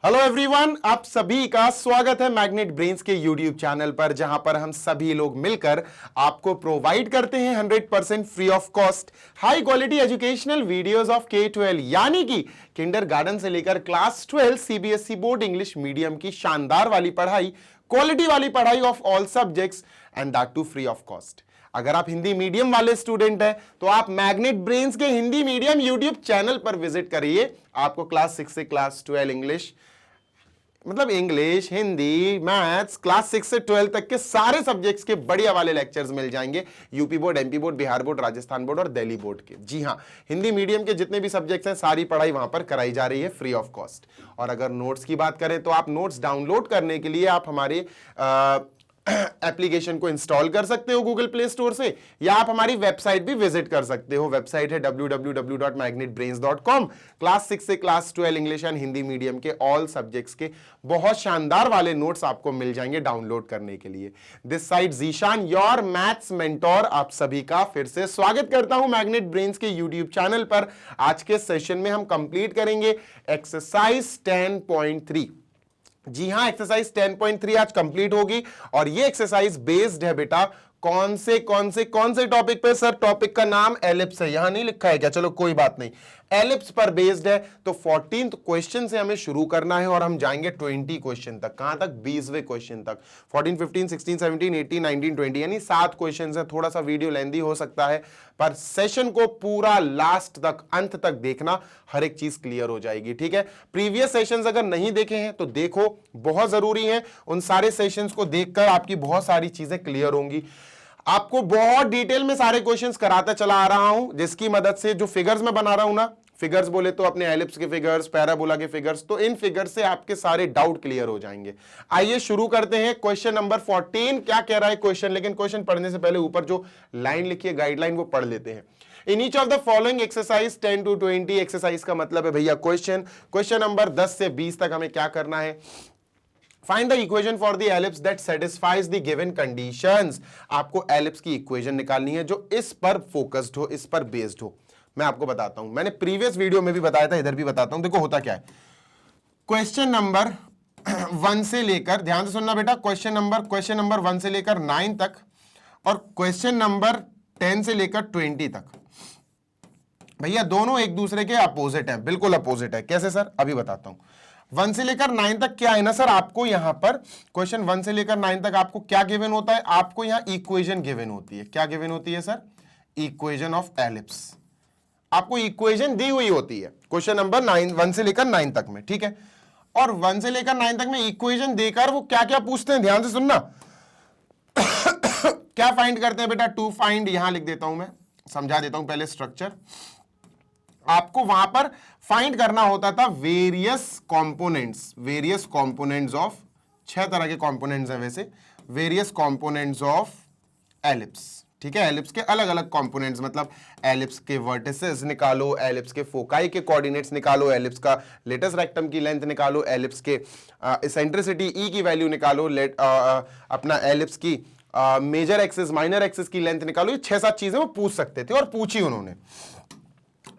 Hello everyone, आप सभी का स्वागत है मैग्नेट ब्रेन्स के यूट्यूब चैनल पर, जहां पर हम सभी लोग मिलकर आपको प्रोवाइड करते हैं 100% free of cost high quality educational videos of K-12 यानी कि किंडरगार्टन से लेकर class 12 CBSE board English medium की शानदार वाली पढ़ाई, क्वालिटी वाली पढ़ाई of all subjects and that too free of cost. अगर आप हिंदी मीडियम वाले स्टूडेंट हैं तो आप मैग्नेट ब्रेन्स के हिंदी मीडियम यूट्यूब चैनल पर विजिट करिए। आपको क्लास 6 से क्लास 12 इंग्लिश, मतलब इंग्लिश, हिंदी, मैथ्स, क्लास 6 से 12 तक के सारे सब्जेक्ट्स के बढ़िया वाले लेक्चर्स मिल जाएंगे। UP board, MP board, Bihar board, Rajasthan board और दिल्ली बोर्ड के। जी हां, हिंदी मीडियम के जितने भी सब्जेक्ट्स हैं सारी पढ़ाई वहां पर कराई जा रही है फ्री ऑफ कॉस्ट। और अगर नोट्स की बात करें तो आप नोट्स डाउनलोड करने के लिए आप हमारे एप्लीकेशन को इंस्टॉल कर सकते हो गूगल प्ले स्टोर से, या आप हमारी वेबसाइट भी विजिट कर सकते हो। वेबसाइट है www.magnetbrains.com। क्लास 6 से class 12 English and Hindi medium के ऑल सब्जेक्ट्स के बहुत शानदार वाले नोट्स आपको मिल जाएंगे डाउनलोड करने के लिए। This side Zeeshan, your maths mentor, आप सभी का फिर से स्वागत करता हूं मैग्नेट ब्रेन्स के यूट्यूब चैनल पर। आज के सेशन में हम कंप्लीट करेंगे एक्सरसाइज 10.3। जी हां, एक्सरसाइज 10.3 आज कंप्लीट होगी और ये एक्सरसाइज बेस्ड है बेटा कौन से टॉपिक पे? सर टॉपिक का नाम एलिप्स है, यहां नहीं लिखा है क्या? चलो कोई बात नहीं, एलिप्स पर बेस्ड है। तो 14th क्वेश्चन से हमें शुरू करना है और हम जाएंगे 20 क्वेश्चन तक। कहां तक? 20वें क्वेश्चन तक। 14, 15, 16, 17, 18, 19, 20 यानी 7 क्वेश्चन है। थोड़ा सा वीडियो लेंदी हो सकता है पर सेशन को पूरा लास्ट तक, अंत तक देखना, हर एक चीज क्लियर हो जाएगी। ठीक है, प्रीवियस सेशंस अगर नहीं देखे हैं तो देखो, बहुत जरूरी है। उन सारे सेशंस को देखकर आपकी बहुत सारी चीजें क्लियर होंगी। आपको बहुत डिटेल में सारे क्वेश्चंस कराता चला आ रहा हूं, जिसकी मदद से जो फिगर्स मैं बना रहा हूं ना, फिगर्स बोले तो अपने एलिप्स के फिगर्स, पैराबोला के फिगर्स, तो इन फिगर्स से आपके सारे डाउट क्लियर हो जाएंगे। आइए शुरू करते हैं। क्वेश्चन नंबर 14 क्या कह रहा है क्वेश्चन, लेकिन क्वेश्चन पढ़ने से पहले ऊपर जो लाइन लिखी है गाइडलाइन वो पढ़ लेते हैं। In each of the following exercise 10 to 20, exercise का मतलब है भैया क्वेश्चन नंबर 10 से 20 तक हमें क्या करना है? Find the equation for the ellipse that satisfies the given conditions। आपको एलिप्स की इक्वेशन निकालनी है जो इस पर फोकस्ड हो, इस पर बेस्ड हो। मैं आपको बताता हूं, मैंने प्रीवियस वीडियो में भी बताया था, इधर भी बताता हूं। देखो होता क्या है, क्वेश्चन नंबर 1 से लेकर, ध्यान से सुनना बेटा, क्वेश्चन नंबर 1 से लेकर 9 तक और क्वेश्चन नंबर 10 से लेकर 20 तक, भैया दोनों एक दूसरे के अपोजिट हैं, बिल्कुल अपोजिट है। कैसे सर? अभी बताता हूं। 1 से लेकर 9 तक क्या है ना सर, आपको यहां पर क्वेश्चन 1 से लेकर 9 तक आपको क्या गिवन होता है? आपको यहां इक्वेशन गिवन होती है। क्या गिवन होती है सर? Equation of ellipse. आपको इक्वेशन दी हुई होती है क्वेश्चन नंबर 1 से लेकर 9 तक में, ठीक है। और 1 से लेकर 9 तक में इक्वेशन देकर वो क्या क्या पूछते हैं, ध्यान से सुनना। क्या फाइंड करते हैं बेटा? टू फाइंड, यहां लिख देता हूं मैं, समझा देता हूं पहले स्ट्रक्चर। आपको वहां पर फाइंड करना होता था वेरियस कंपोनेंट्स ऑफ, 6 तरह के कंपोनेंट्स हैं वैसे, वेरियस कंपोनेंट्स ऑफ एलिप्स। ठीक है, एलिप्स के अलग अलग कंपोनेंट्स, मतलब एलिप्स के वर्टिसेस निकालो, एलिप्स के फोकाई के कोऑर्डिनेट्स निकालो, एलिप्स का लेटस रेक्टम की लेंथ निकालो, एलिप्स के इसेंट्रिसिटी ई की वैल्यू निकालो, अपना एलिप्स की मेजर एक्सिस माइनर एक्सिस की लेंथ निकालो। ये 6-7 चीजें वो पूछ सकते थे और पूछी उन्होंने।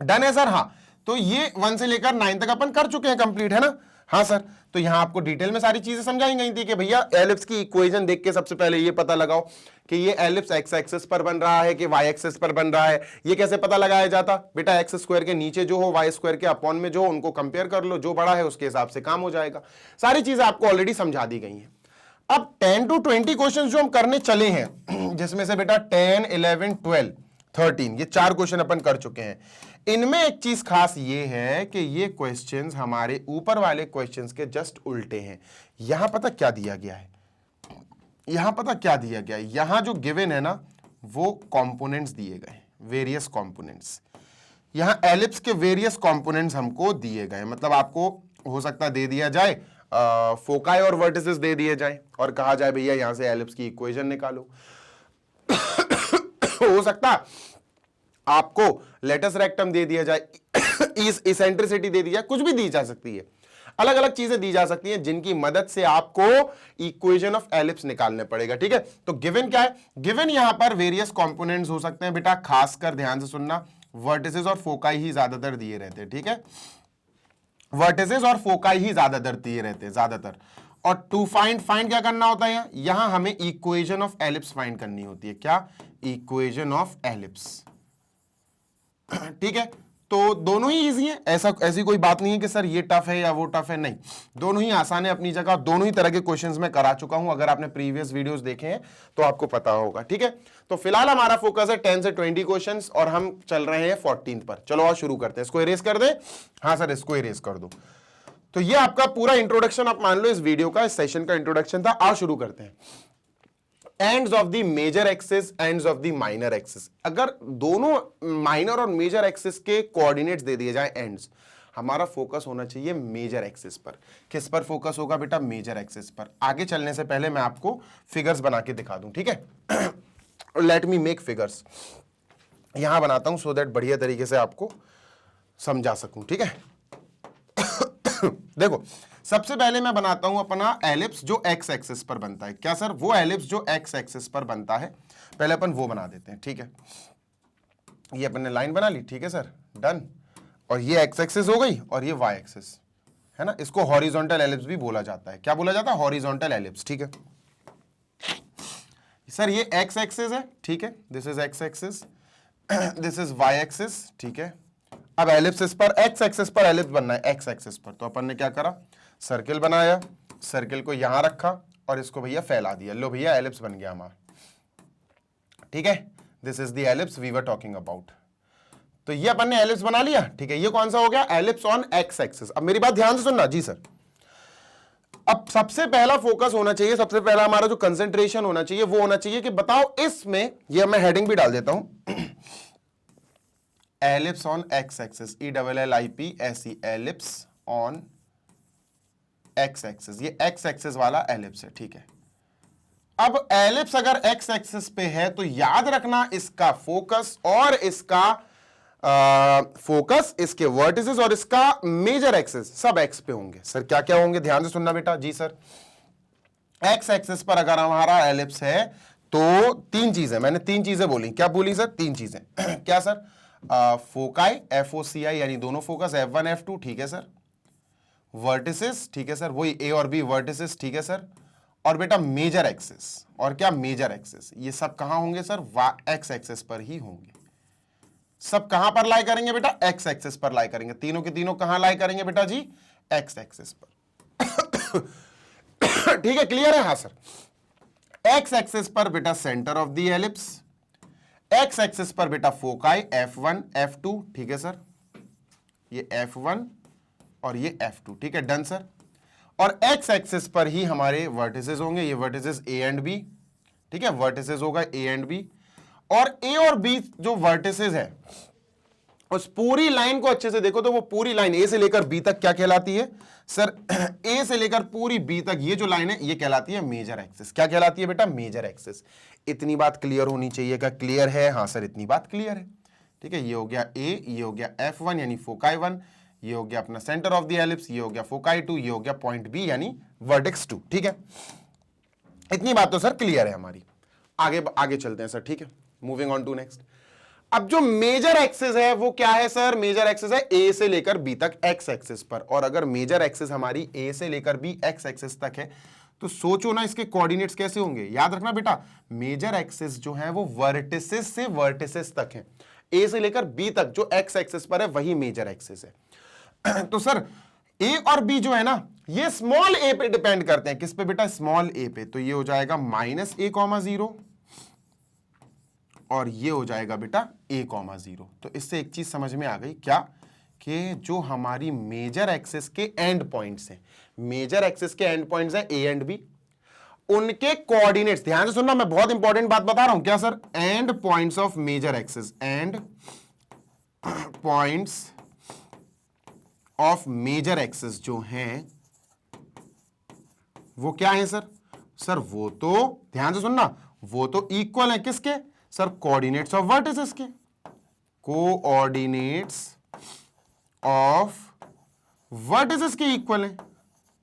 डन है सर? हाँ, तो ये 1 से लेकर 9 तक अपन कर चुके हैं, कंप्लीट है ना? हाँ सर, तो यहां आपको डिटेल में सारी चीजें समझाई गई थी कि भैया एलिप्स की इक्वेशन देख के सबसे पहले ये पता लगाओ कि ये एलिप्स एक्स एक्सिस पर बन रहा है कि वाई एक्सिस पर बन रहा है। ये कैसे पता लगाया जाता? बेटा एक्स स्क्वायर के नीचे जो हो, वाई स्क्वायर के अपॉन में जो हो, उनको कंपेयर कर लो, जो बड़ा है उसके हिसाब से काम हो जाएगा। सारी चीजें आपको ऑलरेडी समझा दी गई हैं। अब 10 to 20 क्वेश्चन जो हम करने चले हैं, जिसमें से बेटा 10, 11, 12, 13, ये 4 क्वेश्चन अपन कर चुके हैं। इनमें एक चीज खास ये है कि ये क्वेश्चंस हमारे ऊपर वाले क्वेश्चंस के जस्ट उल्टे हैं। यहां पता क्या दिया गया है? यहां जो गिवन है ना, वो कंपोनेंट्स दिए गए, वेरियस कंपोनेंट्स। यहां एलिप्स के वेरियस कंपोनेंट्स हमको दिए गए, मतलब आपको हो सकता है दे दिया जाए फोकाई और वर्टिसेस दे दिए जाए और कहा जाए भैया यहां से एलिप्स की इक्वेशन निकालो। हो सकता आपको लेटस रेक्टम दे दिया जाए, इसेंट्रिसिटी दे दी जाए, कुछ भी दी जा सकती है, अलग अलग चीजें दी जा सकती हैं जिनकी मदद से आपको इक्वेशन ऑफ एलिप्स निकालने पड़ेगा। ठीक है, तो गिवन क्या है? गिवन यहां पर वेरियस कंपोनेंट्स हो सकते हैं बेटा, खासकर ध्यान से सुनना, वर्टिसेस और फोकाई ही ज्यादातर दिए रहते हैं। ठीक है, वर्टिसेस और फोकाई ही ज्यादातर दिए रहते हैं ज्यादातर। और टू फाइंड क्या करना होता है, यहां हमें इक्वेशन ऑफ एलिप्स फाइंड करनी होती है। क्या? Equation of ellipse. ठीक है, तो दोनों ही इजी है, ऐसी कोई बात नहीं है कि सर ये टफ है या वो टफ है, नहीं, दोनों ही आसान है अपनी जगह। दोनों ही तरह के क्वेश्चंस मैं करा चुका हूं, अगर आपने प्रीवियस वीडियोस देखे हैं तो आपको पता होगा। ठीक है, तो फिलहाल हमारा फोकस है 10 से 20 क्वेश्चंस और हम चल रहे हैं 14 पर। चलो और शुरू करते हैं। इसको इरेज कर दे। हाँ सर, इसको इरेज कर दो। तो ये आपका पूरा इंट्रोडक्शन आप मान लो इस वीडियो का, इस सेशन का इंट्रोडक्शन था। आओ शुरू करते हैं। Ends of the major axis, ends of the minor axis. अगर दोनों माइनर और मेजर एक्सिस के कोऑर्डिनेट्स दे दिए जाए एंड्स, हमारा फोकस होना चाहिए मेजर एक्सिस पर। किस पर फोकस होगा बेटा? मेजर एक्सिस पर। आगे चलने से पहले मैं आपको फिगर्स बना के दिखा दूं, ठीक है? Let me make figures. यहां बनाता हूं सो दैट बढ़िया तरीके से आपको समझा सकूं, ठीक है? देखो, सबसे पहले मैं बनाता हूं अपना एलिप्स जो एक्स एक्सिस पर बनता है। क्या सर? वो एलिप्स जो एक्स एक्सिस पर बनता है, पहले अपन वो बना देते हैं, ठीक है? ये अपन ने लाइन बना ली, ठीक है सर, डन। और ये एक्स एक्सिस हो गई और ये वाई एक्सिस है ना। इसको हॉरिजॉन्टल एलिप्स भी बोला जाता है। क्या बोला जाता है? हॉरिजॉन्टल एलिप्स, ठीक है सर। ये एक्स एक्सिस है, ठीक है, this is x axis, this is y axis, ठीक है। अब एलिप्स इस पर, एक्स एक्सिस पर एलिप्स बनना है, एक्स एक्सिस पर, तो अपन ने क्या करा? सर्किल बनाया, सर्किल को यहां रखा और इसको भैया फैला दिया। लो भैया, एलिप्स बन गया हमारा, ठीक है। This is the ellipse we were talking about. तो ये अपन ने एलिप्स बना लिया, ठीक है। ये कौन सा हो गया? Ellipse on x axis. अब मेरी बात ध्यान से सुनना जी सर। अब सबसे पहला फोकस होना चाहिए, सबसे पहला हमारा जो कंसेंट्रेशन होना चाहिए वो होना चाहिए कि बताओ इसमें, ये मैं हेडिंग भी डाल देता हूं, ellipse on x axis, ELLIPS, ellipse on x axis. ये एक्स एक्सिस वाला एलिप्स है, ठीक है। अब एलिप्स अगर एक्स एक्सिस पे है तो याद रखना इसका फोकस और इसका फोकस, इसके वर्टिसेस और इसका मेजर एक्सिस सब एक्स पे होंगे। सर क्या क्या होंगे? ध्यान से सुनना बेटा। जी सर, एक्स एक्सिस पर अगर हमारा एलिप्स है तो तीन चीजें, मैंने तीन चीजें बोली। क्या बोली सर? तीन चीजें। क्या सर? फोकाई, FOCI यानी दोनों फोकस, F1 F2, ठीक है सर। वर्टिसेस, ठीक है सर, वही A और B वर्टिसेस, ठीक है सर। और बेटा मेजर एक्सिस। और क्या? Major axis. ये सब कहां होंगे सर? एक्स एक्सिस पर ही होंगे। सब कहां पर लाई करेंगे बेटा? एक्स एक्सिस पर लाई करेंगे। तीनों के तीनों कहां लाई करेंगे बेटा जी? एक्स एक्सिस पर। ठीक है, क्लियर है? हाँ सर। एक्स एक्सिस पर बेटा centre of the ellipse, x axis पर बेटा फोकाई F1 F2, ठीक है सर। ये F1 और ये F2, ठीक है, डन सर। और एक्स एक्सिस पर ही हमारे वर्टिसेस होंगे, ये वर्टिसेस A एंड B, ठीक है, वर्टिसेस होगा A एंड B। और A और B जो वर्टिसेस है, उस पूरी लाइन को अच्छे से देखो तो वो पूरी लाइन A से लेकर B तक क्या कहलाती है सर? A से लेकर पूरी B तक ये जो लाइन है ये कहलाती है मेजर एक्सिस। क्या कहलाती है बेटा? Major axis. इतनी बात क्लियर होनी चाहिए। क्या क्लियर है? हाँ सर, इतनी बात क्लियर है, ठीक है। ये हो गया A, ये हो गया F1 यानी फोकाई 1, ये हो गया अपना सेंटर ऑफ द एलिप्स, ये हो गया फोकाई 2, ये हो गया पॉइंट B यानी वर्टेक्स 2, ठीक है। इतनी बात तो सर क्लियर है हमारी। आगे चलते हैं सर, ठीक है। Moving on to next. अब जो मेजर एक्सिस है वो क्या है सर? मेजर एक्सिस है A से लेकर B तक एक्स एक्सिस पर। और अगर मेजर एक्सिस हमारी A से लेकर B एक्स एक्सिस तक है तो सोचो ना इसके कोऑर्डिनेट्स कैसे होंगे। याद रखना बेटा, मेजर एक्सिस जो है वो वर्टिसेस से वर्टिसेस तक है। A से लेकर B तक जो एक्स एक्सिस पर है वही मेजर एक्सिस है। तो सर A और B जो है ना ये स्मॉल a पे डिपेंड करते हैं। किस पे बेटा? स्मॉल a पे। तो ये हो जाएगा -a,0 और ये हो जाएगा बेटा a,0। तो इससे एक चीज समझ में आ गई, क्या? कि जो हमारी मेजर एक्सिस के एंड पॉइंट्स हैं, मेजर एक्सिस के एंड पॉइंट्स हैं A एंड B, उनके कोऑर्डिनेट्स, ध्यान से सुनना, मैं बहुत इंपॉर्टेंट बात बता रहा हूं। क्या sir? End points of major axis, end points of major axis जो हैं वो क्या है सर? सर वो तो, ध्यान से सुनना, वो तो इक्वल है किसके सर? कोऑर्डिनेट्स ऑफ वर्टिसेस के। कोऑर्डिनेट्स ऑफ वर्टिसेस के इक्वल है।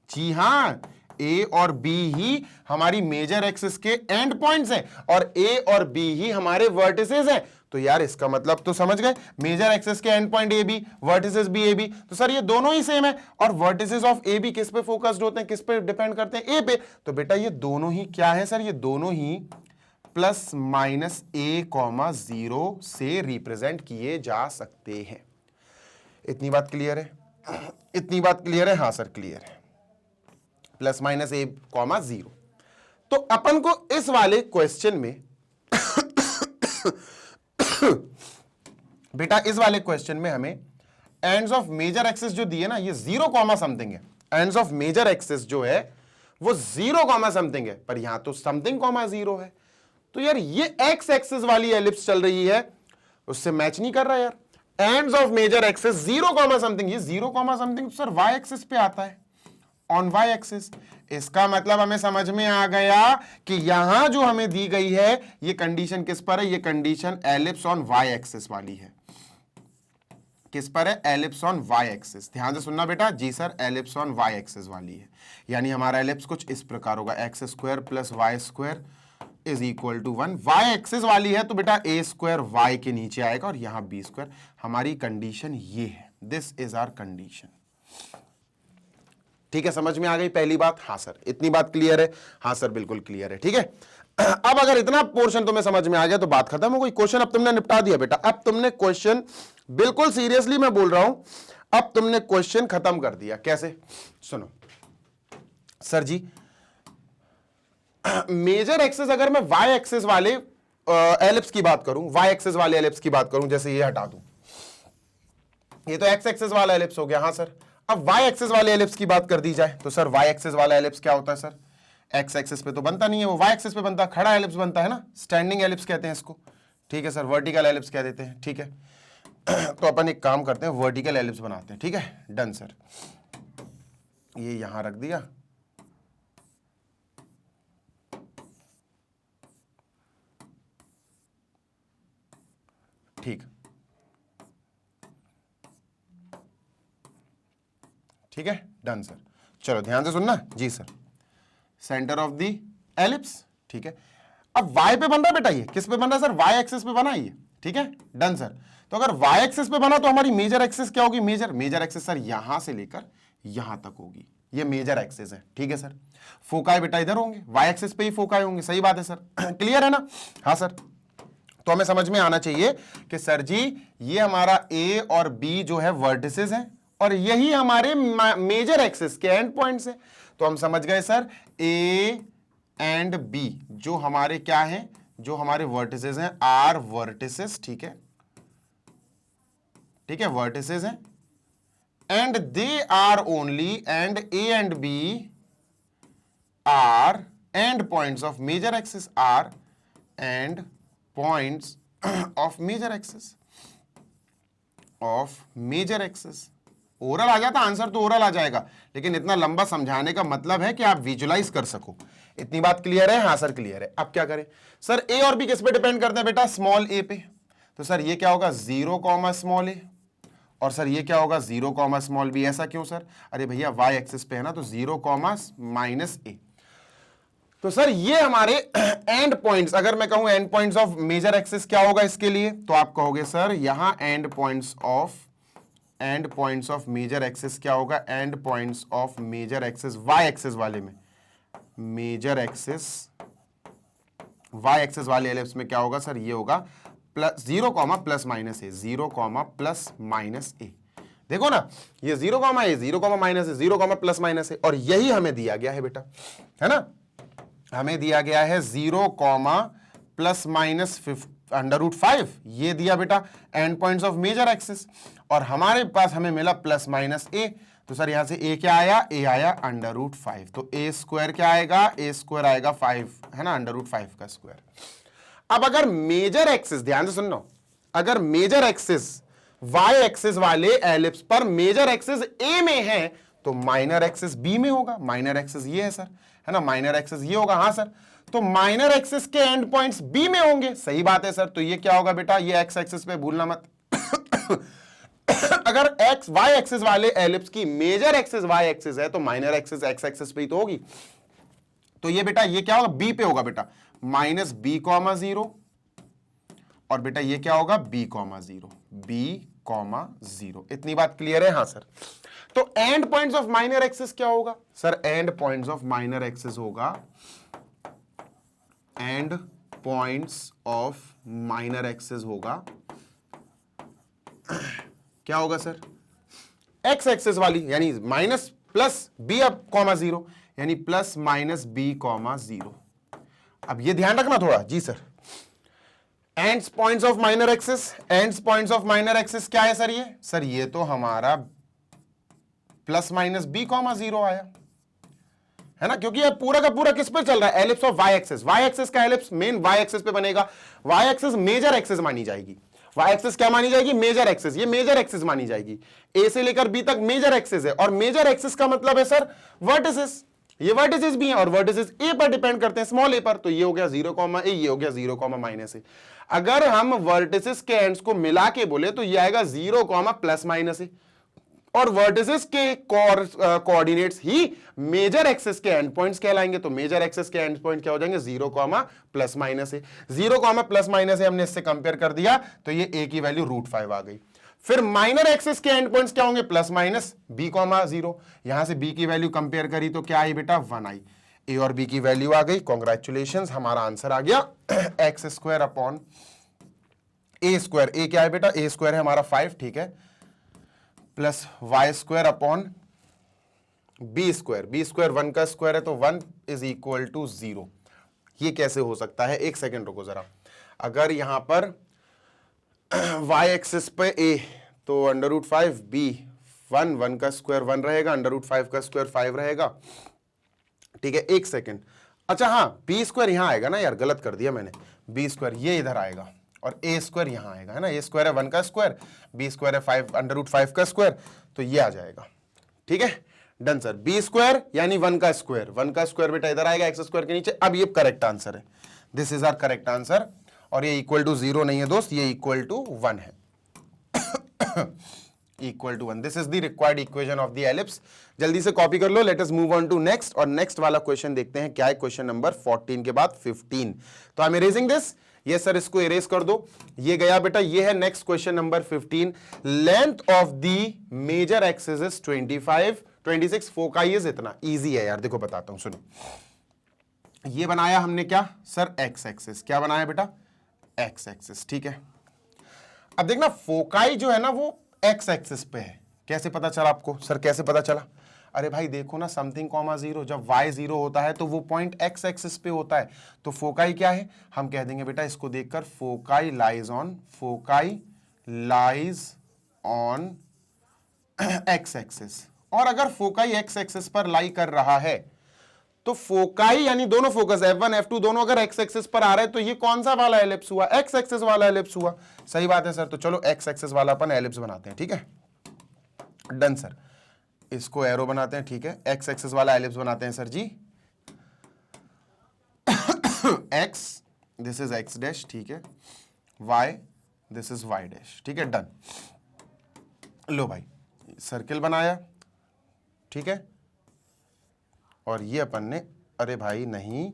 जी हां, ए और बी ही हमारी मेजर एक्सिस के एंड पॉइंट्स हैं और ए और बी ही हमारे वर्टिसेस हैं। तो यार इसका मतलब तो समझ गए, मेजर एक्सिस के end point a b, vertices b a b, तो सर ये दोनों ही सेम है। और वर्टिसेस ऑफ ए बी किस पे फोकस्ड होते हैं, किस पे डिपेंड करते हैं, ए पे। तो बेटा ये दोनों ही क्या है सर, ये दोनों ही प्लस माइनस ए कॉमा 0 से रिप्रेजेंट किए जा सकते हैं। इतनी बात क्लियर है? इतनी बात क्लियर है? हाँ सर क्लियर है, प्लस माइनस ए कॉमा 0। तो अपन को इस वाले क्वेश्चन में बेटा इस वाले क्वेश्चन में हमें एंड्स ऑफ मेजर एक्सिस जो दिए ना, ये 0 कॉमा समथिंग है। एंड्स ऑफ मेजर एक्सिस जो है वो 0 कॉमा समथिंग है, पर यहां तो समथिंग कॉमा 0 है। तो यार ये एक्स एक्सिस वाली एलिप्स चल रही है, उससे मैच नहीं कर रहा यार। Ends of major axis 0 comma something, ये 0 comma something sir y axis पे आता है, ऑन वाई एक्सिस। इसका मतलब हमें समझ में आ गया कि यहां जो हमें दी गई है ये कंडीशन किस पर है, ये condition ellipse on Y axis वाली है। किस पर है? Ellipse on Y axis. ध्यान से सुनना बेटा, जी sir ellipse on Y axis वाली है। यानी हमारा एलिप्स कुछ इस प्रकार होगा, X square plus Y square is equal to 1। Y axis वाली है तो बेटा ए स्क्वायर वाई के नीचे आएगा और यहां बी स्क्वायर। हमारी कंडीशन ये है, दिस इज आवर कंडीशन। ठीक है, समझ में आ गई पहली बात? हाँ सर। इतनी बात क्लियर है? हाँ सर बिल्कुल क्लियर है। ठीक है, अब अगर इतना पोर्शन तुम्हें समझ में आ गया तो बात खत्म हो गई। क्वेश्चन अब तुमने निपटा दिया बेटा। अब तुमने क्वेश्चन, बिल्कुल सीरियसली मैं बोल रहा हूं, अब तुमने क्वेश्चन खत्म कर दिया। कैसे? सुनो सर जी, मेजर एक्सिस अगर मैं वाई एक्सिस वाले एलिप्स की बात करूं, वाई एक्सिस वाले एलिप्स की बात करूं, जैसे ये हटा दूं, ये तो एक्स एक्सिस वाला एलिप्स हो गया। हाँ सर। अब वाई एक्सिस वाले एलिप्स की बात कर दी जाए तो सर वाई एक्सिस वाला एलिप्स क्या होता है सर? एक्स एक्सिस पे तो बनता नहीं है, वो वाई एक्सिस पे बनता है, खड़ा एलिप्स बनता है ना, स्टैंडिंग एलिप्स कहते हैं इसको। ठीक है सर, वर्टिकल एलिप्स कह देते हैं। ठीक है, तो अपन एक काम करते हैं, वर्टिकल एलिप्स बनाते हैं। ठीक है, डन सर। ये यहां रख दिया, ठीक ठीक है, डन सर। चलो ध्यान से सुनना जी sir, centre of the ellipse. ठीक है, अब y पे बन रहा बेटा, ये किस पे बन रहा है सर? y एक्सिस पे बना ये। ठीक है, डन सर। तो अगर y एक्सिस पे बना तो हमारी मेजर एक्सिस क्या होगी? मेजर एक्सिस सर यहां से लेकर यहां तक होगी, ये मेजर एक्सिस है। ठीक है सर, फोकाई बेटा इधर होंगे, y एक्सिस पे ही फोकाई होंगे। सही बात है सर, क्लियर है ना? हाँ सर। तो हमें समझ में आना चाहिए कि सर जी ये हमारा a और b जो है वर्टिसेस हैं और यही हमारे मेजर एक्सिस के एंड पॉइंट्स हैं। तो हम समझ गए सर, a एंड b जो हमारे क्या हैं, जो हमारे वर्टिसेस हैं, आर वर्टिसेस। ठीक है, ठीक है, वर्टिसेस हैं and they are only, and a and b are end points of major axis, are end points of major axis, of major axis. Oral आ जाता आंसर तो ओरल आ जाएगा, लेकिन इतना लंबा समझाने का मतलब है कि आप विजुलाइज कर सको। इतनी बात क्लियर है? हाँ सर क्लियर है। अब क्या करें सर? ए और बी किस पे डिपेंड करते हैं बेटा? स्मॉल ए पे। तो सर ये क्या होगा? 0 कॉमा स्मॉल ए, और सर ये क्या होगा? 0 कॉमा स्मॉल बी। ऐसा क्यों सर? अरे भैया वाई एक्सिस पे है ना, तो 0 कॉमा माइनस ए। तो सर ये हमारे एंड पॉइंट्स, अगर मैं कहूं end points of major axis क्या होगा इसके लिए, तो आप कहोगे सर यहां end points of major axis क्या होगा? End points of major axis y axis वाले में, मेजर एक्सिस वाई एक्सिस वाले एलिप्स में क्या होगा सर? ये होगा plus 0 comma plus minus a, 0 comma plus minus a. देखो ना, ये 0 comma a, 0 comma minus a, 0 comma plus minus ए, और यही हमें दिया गया है बेटा, है ना? हमें दिया गया है 0 कॉमा प्लस माइनस √5, ये दिया बेटा end points of major axis, और हमारे पास हमें मिला प्लस माइनस ए। तो सर यहां से ए क्या आया? ए आया √5। तो ए स्क्वायर क्या आएगा? ए स्क्वायर आएगा 5, है ना, √5 का स्क्वायर। अब अगर मेजर एक्सिस, ध्यान से सुनना, अगर मेजर एक्सिस वाई एक्सिस वाले एलिप्स पर मेजर एक्सिस ए में है तो माइनर एक्सिस बी में होगा। माइनर एक्सिस ये है सर, है ना, माइनर एक्सिस ये होगा। हाँ सर, तो माइनर एक्सिस के एंड पॉइंट्स बी में होंगे। सही बात है सर। तो ये क्या होगा बेटा? ये एक्स एक्सिस पे भूलना मत अगर एक्स वाई एक्सिस वाले एलिप्स की मेजर एक्सिस वाई एक्सिस है तो माइनर एक्सिस एक्स एक्सिस पे ही तो होगी। तो ये बेटा ये क्या होगा, बी पे होगा बेटा, माइनस बी कॉमा जीरो, और बेटा ये क्या होगा, B comma zero, B comma zero. इतनी बात क्लियर है? हाँ सर। तो end points of minor axis क्या होगा sir? End points of minor axis होगा, end points of minor axis होगा क्या होगा सर? एक्स एक्सिस वाली, यानी माइनस प्लस बी अब कॉमा जीरो, यानी plus minus B comma zero. अब ये ध्यान रखना थोड़ा। जी sir. Ends points of minor axis, ends points of minor axis क्या है सर? ये सर ये तो हमारा plus minus B comma zero आया है ना, क्योंकि ये पूरा का पूरा किस पे चल रहा है? Ellipse of y axis. Y axis का एलिप्स मेन वाई एक्सिस पे बनेगा। वाई एक्सिस मेजर एक्सिस मानी जाएगी। वाई एक्सिस क्या मानी जाएगी? Major axis. ये मेजर एक्सिस मानी जाएगी। ए से लेकर बी तक मेजर एक्सिस है, और मेजर एक्सिस का मतलब है सर वर्टिसेस। ये वर्टिसेस भी हैं, और वर्टिसेस ए पर डिपेंड करते हैं, स्मॉल ए पर। तो ये हो गया 0 कॉमा ए, ये हो गया 0 कॉमा माइनस ए। अगर हम वर्टिसेस के एंड्स को मिला के बोले तो ये आएगा 0 कॉमा प्लस माइनस ए, और वर्टिसेस के कोऑर्डिनेट्स ही मेजर एक्सिस के एंड पॉइंट्स कहलाएंगे। तो मेजर एक्सिस के एंड पॉइंट क्या हो जाएंगे? 0 comma plus minus a. 0 comma plus minus ए हमने इससे कंपेयर कर दिया, तो ये ए की वैल्यू √5 आ गई। फिर माइनर एक्सिस के एंड पॉइंट्स क्या होंगे? Plus minus B comma zero. यहां से बी की वैल्यू कंपेयर करी तो क्या आई बेटा? 1 आई। ए और बी की वैल्यू आ गई। कॉन्ग्रेचुलेशंस, हमारा आंसर आ गया एक्स स्क्वायर अपॉन ए स्क्वायर। ए क्या है बेटा? ए स्क्वायर है हमारा 5, ठीक है, plus Y square upon B square. B square 1 का स्क्वायर है, तो 1 इज इक्वल टू 0। ये कैसे हो सकता है? एक सेकेंड रुको जरा। अगर यहां पर y एक्सिस पे a, तो √5 b, 1 का स्क्वायर 1 रहेगा, √5 का स्क्वायर 5 रहेगा, ठीक है। एक सेकेंड, अच्छा हाँ, b स्क्वायर यहां आएगा ना यार, गलत कर दिया मैंने। b स्क्वायर ये इधर आएगा, और a स्क्वायर यहां आएगा, है ना। a स्क्वायर है 1 का स्क्वायर, b स्क्वायर है 5 √5 का स्क्वायर, तो ये आ जाएगा, ठीक है। Done sir. b स्क्वायर यानी 1 का स्क्वायर, 1 का स्क्वायर बेटा इधर आएगा एक्स स्क्वायर के नीचे। अब ये करेक्ट आंसर है, this is our correct answer. और ये इक्वल टू 0 नहीं है दोस्त, ये इक्वल टू 1 है। Equal to 1, this is the required equation of the ellipse. जल्दी से कॉपी कर लो। Let us move on to next, और नेक्स्ट वाला क्वेश्चन देखते हैं क्या है। क्वेश्चन नंबर 14 के बाद 15। तो आई एम इरेजिंग दिस। ये सर इसको इरेज कर दो, ये गया बेटा। ये है next question number 15। Length of the major axis is 25, 26, foci is इतना। इजी है यार, देखो बताता हूं, सुनो। ये बनाया हमने क्या सर? X axis. क्या बनाया बेटा? एक्स एक्सिस, ठीक है। अब देखना, फोकाई जो है ना वो एक्स एक्सिस पे है। कैसे पता चला आपको? सर कैसे पता चला? अरे भाई देखो ना, समथिंग कॉमा 0, जब y 0 होता है तो वो पॉइंट एक्स एक्सिस पे होता है। तो फोकाई क्या है? हम कह देंगे बेटा इसको देखकर, foci lies on, foci lies on x axis. और अगर फोकाई एक्स एक्सिस पर लाई कर रहा है तो फोकाई यानी दोनों फोकस F1 F2 दोनों अगर एक्स एक्सिस पर आ रहे हैं तो ये कौन सा वाला एलिप्स हुआ? एक्स एक्सिस वाला एलिप्स हुआ। सही बात है सर। तो चलो एक्स एक्सिस वाला अपन एलिप्स बनाते हैं, ठीक है। Done sir. इसको एरो बनाते हैं, ठीक है। एक्स एक्सिस वाला एलिप्स बनाते हैं sir ji. X, this is x dash, ठीक है। Y, this is y dash, ठीक है। डन। लो भाई, सर्किल बनाया, ठीक है। और ये अपन ने, अरे भाई नहीं,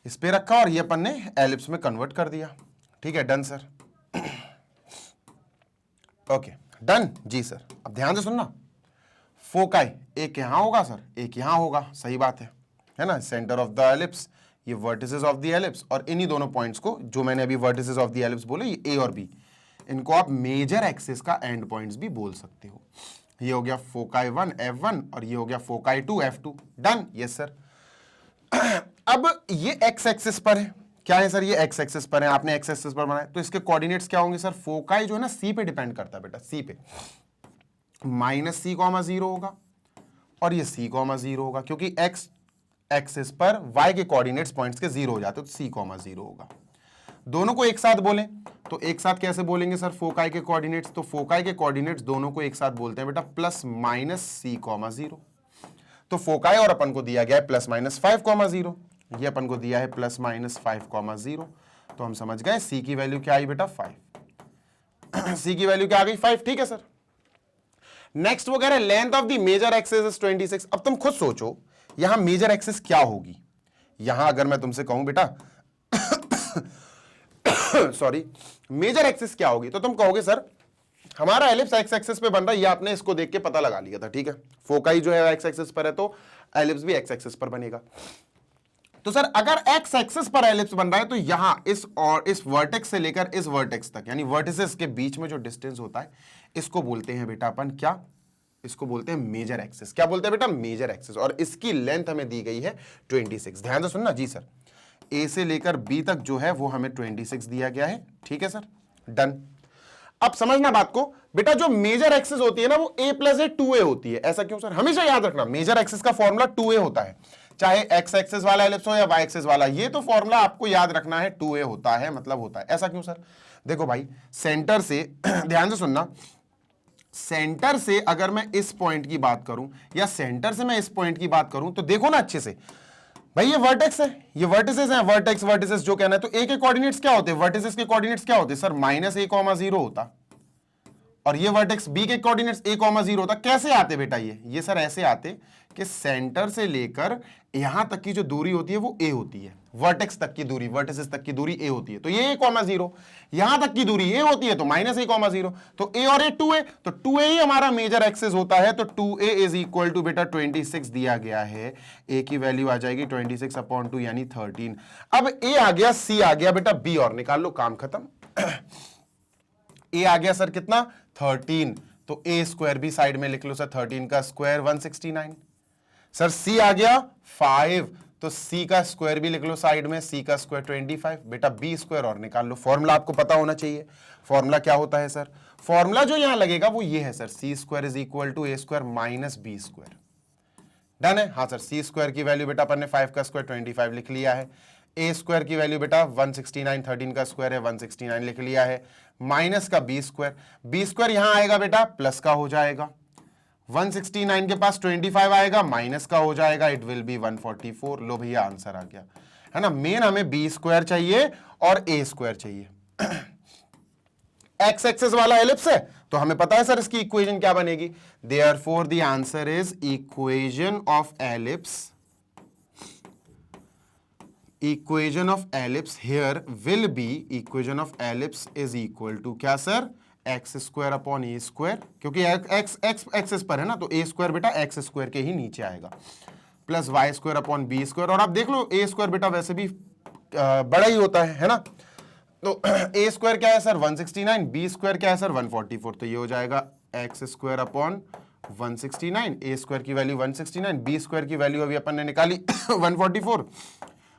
इस पे रखा और ये अपन ने एलिप्स में कन्वर्ट कर दिया, ठीक है। Done sir. ओके डन जी सर। अब ध्यान से सुनना, फोकाई एक यहां होगा सर, एक यहां होगा, सही बात है ना। सेंटर ऑफ द एलिप्स, ये वर्टिसेस ऑफ द एलिप्स, और इन्हीं दोनों पॉइंट्स को जो मैंने अभी वर्टिसेस ऑफ द एलिप्स बोले, ये ए और बी, इनको आप मेजर एक्सिस का एंड पॉइंट्स भी बोल सकते हो। ये हो गया फोकाई 1 F1, और ये हो गया foci 2 F2। Done. Yes sir. अब ये एक्स एक्सिस पर है, क्या है सर? ये एक्स एक्सिस पर है, आपने एक्स एक्सिस पर बनाया, तो इसके कोऑर्डिनेट्स क्या होंगे सर? फोकाई जो है ना सी पे डिपेंड करता है बेटा, सी पे। माइनस सी कॉमा 0 होगा, और ये सी कॉमा 0 होगा, क्योंकि एक्स एक्सिस पर वाई के कोऑर्डिनेट्स पॉइंट्स के 0 हो जाते तो सी कॉमा 0 होगा। दोनों को एक साथ बोलें तो एक साथ कैसे बोलेंगे सर फोकाई के कोऑर्डिनेट्स? तो फोकाई के कोऑर्डिनेट्स दोनों को एक साथ बोलते हैं बेटा प्लस माइनस सी कॉमा 0। तो फोकाई और अपन को दिया गया है प्लस माइनस 5 कॉमा 0, ये अपन को दिया है प्लस माइनस 5 कॉमा 0। तो हम समझ गए सी की वैल्यू क्या आई बेटा? 5। सी की वैल्यू क्या आ गई 5, ठीक है सर। नेक्स्ट वो कह रहे हैं length of the major axis is 26। अब तुम खुद सोचो यहां मेजर एक्सिस क्या होगी। यहां अगर मैं तुमसे कहूं बेटा सॉरी मेजर एक्सिस क्या होगी, तो तुम कहोगे सर हमारा एलिप्स एक्स एक्सिस पे बन रहा है, ये आपने इसको देख के पता लगा लिया था, ठीक है। फोकाई जो है एक्स एक्सिस पर है तो एलिप्स भी एक्स एक्सिस पर बनेगा। तो सर अगर एक्स एक्सिस पर एलिप्स बन रहा है तो यहां इस वर्टेक्स से लेकर इस वर्टेक्स तक यानी वर्टिसेस के बीच में जो डिस्टेंस होता है इसको बोलते हैं बेटा अपन क्या, इसको बोलते हैं मेजर एक्सिस। क्या बोलते हैं बेटा, मेजर एक्सिस। और इसकी लेंथ हमें दी गई है 26। ध्यान से सुनना जी सर, ए से लेकर बी तक जो है वो हमें 26 दिया गया है, ठीक है सर, डन। अब समझना बात को बेटा, जो मेजर एक्सिस होती है ना वो a प्लस ए 2a होती है। ऐसा क्यों सर, हमेशा याद रखना मेजर एक्सिस का फॉर्मूला 2a होता है, चाहे एक्स एक्सिस वाला एलिप्स हो या वाई एक्सिस वाला, ये तो फॉर्मूला आपको याद रखना है 2a होता है, मतलब होता है। ऐसा क्यों सर, देखो भाई सेंटर से ध्यान से सुनना, सेंटर से अगर मैं इस पॉइंट की बात करूं या सेंटर से मैं इस पॉइंट की बात करूं तो देखो ना अच्छे से भाई, ये वर्टेक्स है, ये वर्टिसेस हैं, वर्टेक्स वर्टिसेस जो कहना है, तो ए के कोऑर्डिनेट्स क्या होते हैं, वर्टिसेस के कोऑर्डिनेट्स क्या होते हैं सर, -a,0 होता, और ये वर्टेक्स बी के कोऑर्डिनेट्स a,0 होता। कैसे आते बेटा ये सर ऐसे आते कि सेंटर से लेकर यहां तक की जो दूरी होती है वो a होती है, वर्टेक्स तक की दूरी, वर्टिसेस तक की दूरी a होती है, तो ये a,0, यहां तक की दूरी a होती है तो -a,0, तो a और a 2a, तो 2a ही हमारा मेजर एक्सिस होता है, तो 2a इज इक्वल टू बेटा 26 दिया गया है, a की वैल्यू आ जाएगी 26/2 यानी 13। अब a आ गया, c आ गया बेटा, b और निकाल लो, काम खत्म। a आ गया सर कितना 13, तो a स्क्वायर भी साइड में लिख लो सर, 13 का स्क्वायर 169। सर c आ गया 5, तो c का स्क्वायर भी लिख लो साइड में, c का स्क्वायर 25। बेटा b स्क्वायर और निकाल लो, फॉर्मूला आपको पता होना चाहिए, फॉर्मूला क्या होता है सर, फॉर्मूला जो यहां लगेगा वो ये है sir, c square is equal to a square minus b square. Done है, हाँ सर, c स्क्वायर की वैल्यू बेटा अपन ने 5 का स्क्वायर 25 लिख लिया है, a स्क्वायर की वैल्यू बेटा 169, 13 का स्क्वायर है 169 लिख लिया है, माइनस का b स्क्वायर यहां आएगा बेटा प्लस का हो जाएगा, 169 के पास 25 आएगा माइनस का हो जाएगा, इट विल बी 144। लो भैया आंसर आ गया है ना। मेन हमें b स्क्वायर चाहिए और a स्क्वायर चाहिए। एक्स एक्सिस वाला एलिप्स है तो हमें पता है सर इसकी इक्वेशन क्या बनेगी, therefore the answer is equation of ellipse, equation of ellipse here will be, equation of ellipse is equal to क्या सर, एक्स स्क्वायर अपॉन ए स्क्वायर, क्योंकि एक्स एक्सिस पर है ना तो ए स्क्वायर बेटा एक्स स्क्वायर के ही नीचे आएगा, plus Y square upon B square. और आप देख लो ए स्क्वायर बेटा वैसे भी बड़ा ही होता है ना, तो ए स्क्वायर क्या है सर 169, बी स्क्वायर क्या है सर 144, तो ये हो जाएगा x square upon 169, a square की वैल्यू 169, बी स्क्वायर की वैल्यू अभी अपन ने निकाली 144,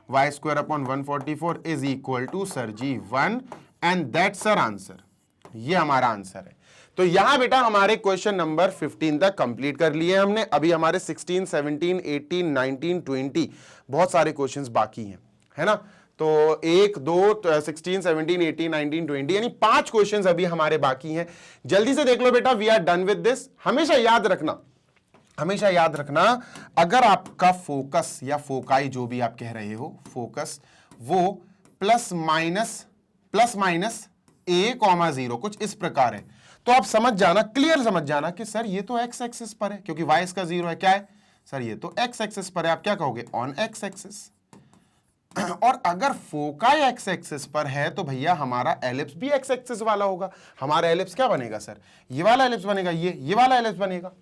y square upon 144 is equal to sir ji 1, and that's sir answer, ये हमारा आंसर है। तो यहां बेटा हमारे क्वेश्चन नंबर 15 तक कंप्लीट कर लिए हमने, अभी हमारे 16, 17, 18, 19, 20 बहुत सारे क्वेश्चंस बाकी हैं, है ना। तो 1, 2, 16, 17, 18, 19, 20 यानी 5 क्वेश्चंस अभी हमारे बाकी हैं। जल्दी से देख लो बेटा, we are done with this. हमेशा याद रखना, हमेशा याद रखना, अगर आपका फोकस या फोकाई जो भी आप कह रहे हो, फोकस वो प्लस माइनस a,0 कुछ इस प्रकार है, तो आप समझ जाना, क्लियर समझ जाना कि सर ये तो एक्स एक्सिस पर है, क्योंकि y इसका 0 है, क्या है सर ये तो एक्स एक्सिस पर है, आप क्या कहोगे ऑन एक्स एक्सिस। और अगर फोकाई एक्स एक्सिस पर है तो भैया हमारा एलिप्स भी एक्स एक्सिस वाला होगा, हमारा एलिप्स क्या बनेगा सर, ये वाला एलिप्स बनेगा, ये वाला एलिप्स बनेगा,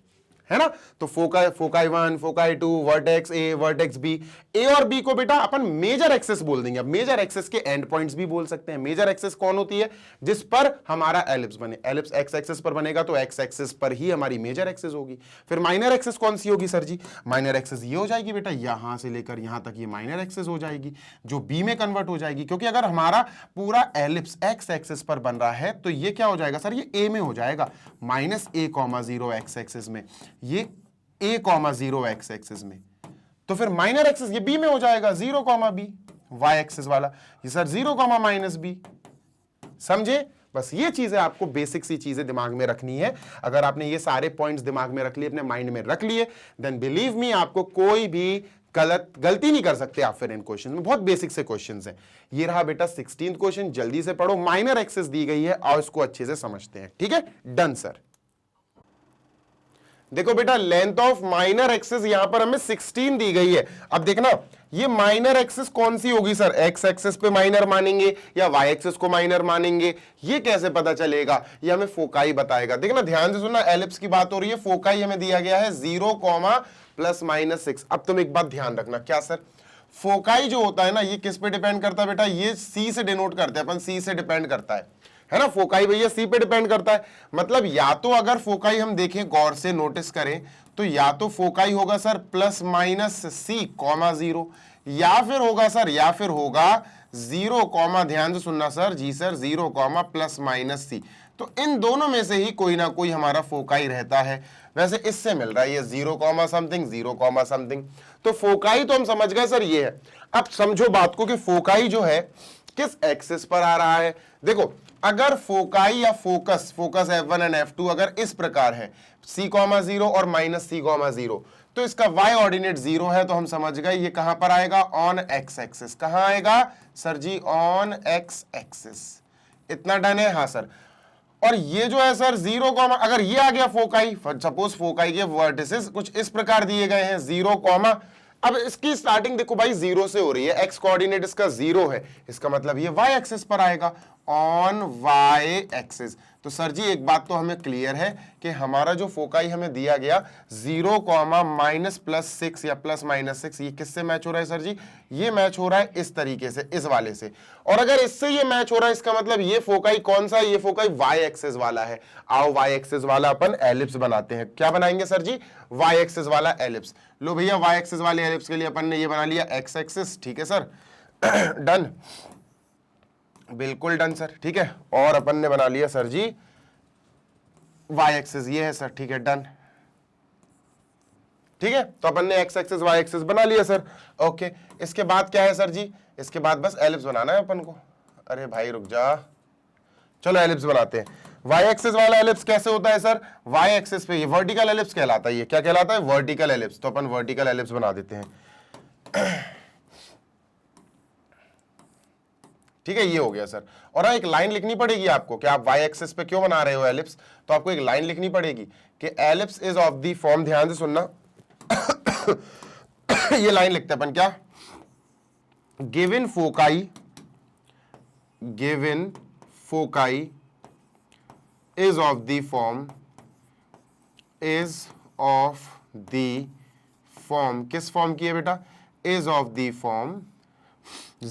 है ना। तो foci 1, foci 2, vertex A, vertex B, A और बी को बेटा अपन मेजर एक्सिस बोल देंगे। अब मेजर एक्सिस के एंड पॉइंट्स भी बोल सकते हैं। मेजर एक्सिस कौन होती है, जिस पर हमारा एलिप्स बने, एलिप्स एक्स एक्सिस पर बनेगा तो एक्स एक्सिस पर ही हमारी मेजर एक्सिस होगी। फिर माइनर एक्सिस कौन सी होगी सर जी, माइनर एक्सिस ये हो जाएगी बेटा, यहां से लेकर यहां तक ये माइनर एक्सिस हो जाएगी, जो बी में कन्वर्ट हो जाएगी, क्योंकि अगर हमारा पूरा एलिप्स एक्स एक्सिस पर बन रहा है तो ये क्या हो जाएगा सर, ये ए में हो जाएगा, -a,0 एक्स एक्सिस में, ये a,0 एक्स एक्सिस में, तो फिर माइनर एक्सिस ये b में हो जाएगा 0,b, y एक्सिस वाला ये सर 0,-b। समझे, बस ये चीजें आपको बेसिक सी चीजें दिमाग में रखनी है। अगर आपने ये सारे पॉइंट्स दिमाग में रख लिए, अपने माइंड में रख लिए, देन बिलीव मी आपको कोई भी गलती नहीं कर सकते आप फिर इन क्वेश्चन में, बहुत बेसिक से क्वेश्चन हैं। ये रहा बेटा 16th क्वेश्चन, जल्दी से पढ़ो, माइनर एक्सेस दी गई है और इसको अच्छे से समझते हैं, ठीक है। Done sir. देखो बेटा लेंथ ऑफ माइनर एक्सिस यहां पर हमें 16 दी गई है। अब देखना ये माइनर एक्सिस कौन सी होगी सर, एक्स एक्सिस पे माइनर मानेंगे या वाई एक्सिस को माइनर मानेंगे, ये कैसे पता चलेगा, ये हमें फोकाई बताएगा। देखना ध्यान से सुनना, एलिप्स की बात हो रही है, फोकाई हमें दिया गया है 0, ±6। अब तुम एक बात ध्यान रखना, क्या सर, फोकाई जो होता है ना ये किस पे डिपेंड करता है बेटा, ये सी से डिनोट करते हैं अपन, सी से डिपेंड करता है ना, फोकाई भैया सी पे डिपेंड करता है। मतलब या तो अगर फोकाई हम देखें गौर से नोटिस करें तो या तो फोकाई होगा सर ±C, 0, या फिर होगा सर, या फिर होगा 0, ध्यान से सुनना सर, जी सर 0, ±C। तो इन दोनों में से ही कोई ना कोई हमारा फोकाई रहता है। वैसे इससे मिल रहा है ये 0, समथिंग 0, समथिंग। तो फोकाई तो हम समझ गए सर ये है। अब समझो बात को कि फोकाई जो है किस एक्सिस पर आ रहा है। देखो अगर फोकाई या फोकस F1 एंड F2 अगर इस प्रकार है C, 0 और -C, 0, तो इसका y ऑर्डिनेट 0 है, तो हम समझ गए ये कहां पर आएगा, ऑन x एक्सिस। कहां आएगा sir ji, on x axis. इतना डन है, हाँ सर। और ये जो है सर 0, अगर ये आ गया फोकाई, सपोज फोकाई के वर्टिसेस कुछ इस प्रकार दिए गए हैं 0, अब इसकी स्टार्टिंग देखो भाई 0 से हो रही है, x कोऑर्डिनेट इसका 0 है, इसका मतलब ये y एक्सिस पर आएगा, ऑन y एक्सिस। तो सर जी एक बात तो हमें क्लियर है कि हमारा जो फोकाई हमें दिया गया 0, -+6 या +-6, ये किससे मैच हो रहा है सर जी, ये मैच हो रहा है इस तरीके से, इस वाले से। और अगर इससे ये मैच हो रहा है इसका मतलब ये फोकाई कौन सा है, ये फोकाई y एक्सिस वाला है। आओ y एक्सिस वाला अपन एलिप्स बनाते हैं। क्या बनाएंगे सर जी, y एक्सिस वाला एलिप्स। लो भैया y एक्सिस वाले एलिप्स के लिए अपन ने ये बना लिया x एक्सिस, ठीक है सर। डन, बिल्कुल डन सर, ठीक है। और अपन ने बना लिया सर जी y एक्सिस, ये है सर, ठीक है, डन, ठीक है। तो अपन ने x एक्सिस y एक्सिस बना लिया सर, ओके। इसके बाद क्या है सर जी, इसके बाद बस एलिप्स बनाना है अपन को। अरे भाई रुक जा, चलो एलिप्स बनाते हैं। y एक्सिस वाला एलिप्स कैसे होता है सर, y एक्सिस पे ये वर्टिकल एलिप्स कहलाता है। ये क्या कहलाता है, वर्टिकल एलिप्स। तो अपन वर्टिकल एलिप्स बना देते हैं, ठीक है, ये हो गया सर। और एक लाइन लिखनी पड़ेगी आपको कि आप y एक्सिस पे क्यों बना रहे हो एलिप्स, तो आपको एक लाइन लिखनी पड़ेगी कि ellipse is of the form, ध्यान से सुनना। ये लाइन लिखते हैं अपन, क्या, given foci is of the form, किस फॉर्म की है बेटा, is of the form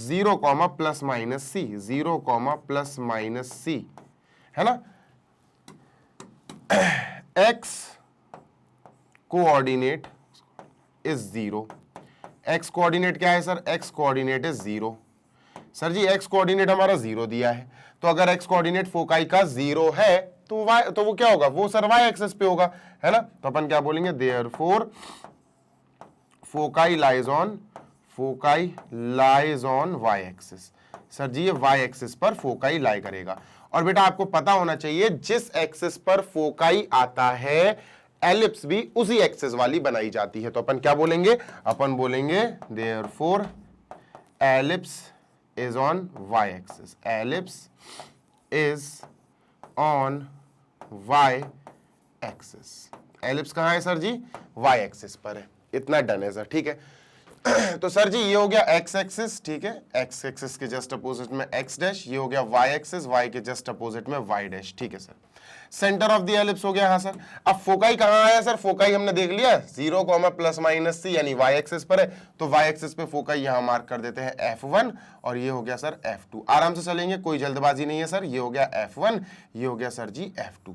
0, ±C, 0, ±C, है ना। x coordinate is 0, x coordinate क्या है sir, x coordinate is 0। Sir ji x coordinate हमारा 0 दिया है, तो अगर x कोऑर्डिनेट फोकाई का 0 है तो वो क्या होगा, वो सर y एक्सिस पे होगा, है ना। तो अपन क्या बोलेंगे, therefore foci lies on y axis. Sir जी ये y एक्सिस पर फोकाई लाई करेगा। और बेटा आपको पता होना चाहिए जिस एक्सिस पर फोकाई आता है एलिप्स भी उसी एक्सिस वाली बनाई जाती है। तो अपन क्या बोलेंगे, अपन बोलेंगे therefore ellipse is on y axis, ellipse is on y axis। Ellipse कहां है सर जी, y एक्सिस पर है। इतना डन है सर, ठीक है। तो सर जी ये हो गया x एक्सिस, ठीक है, x एक्सिस के जस्ट अपोजिट में x डैश, ये हो गया y एक्सिस, y के जस्ट अपोजिट में y डैश, ठीक है sir. Centre of the ellipse हो गया, हाँ सर। अब फोकाई कहां आया सर, फोकाई हमने देख लिया 0, ±C, यानी y एक्सिस पर है, तो y एक्सिस पे फोकाई यहां मार्क कर देते हैं F1, और ये हो गया सर F2। आराम से चलेंगे, कोई जल्दबाजी नहीं है सर। ये हो गया F1, ये हो गया सर जी F2,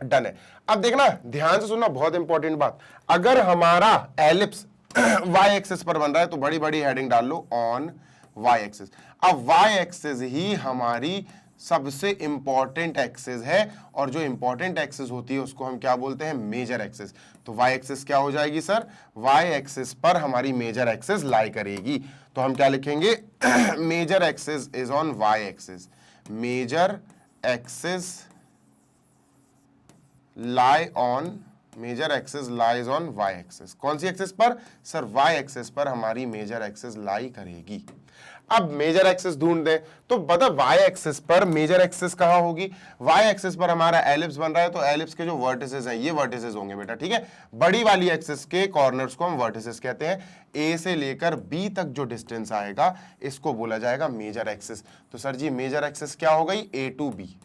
डन है। अब देखना ध्यान से सुनना, बहुत इंपॉर्टेंट बात, अगर हमारा एलिप्स y एक्सिस पर बन रहा है तो बड़ी बड़ी हेडिंग डाल लो, ऑन y एक्सिस। अब y एक्सिस ही हमारी सबसे इंपॉर्टेंट एक्सिस है, और जो इंपॉर्टेंट एक्सिस होती है उसको हम क्या बोलते हैं, मेजर एक्सिस। तो y एक्सिस क्या हो जाएगी सर, y एक्सिस पर हमारी मेजर एक्सिस लाई करेगी। तो हम क्या लिखेंगे, major axis is on y axis, major axis lie on major axis lies on Y axis. कौन सी एक्सिस पर सर? वाई एक्सिस पर हमारी मेजर एक्सिस लाई करेगी। अब मेजर एक्सिस ढूंढ दें तो बता वाई एक्सिस पर मेजर एक्सिस कहां होगी? वाई एक्सिस पर हमारा एलिप्स बन रहा है तो एलिप्स के जो वर्टिसेस हैं ये वर्टिसेस होंगे बेटा, ठीक है। बड़ी वाली एक्सिस के कॉर्नर्स को हम वर्टिसेस कहते हैं। ए से लेकर बी तक जो डिस्टेंस आएगा इसको बोला जाएगा मेजर एक्सिस। तो सर जी मेजर एक्सिस क्या हो गई? A to B.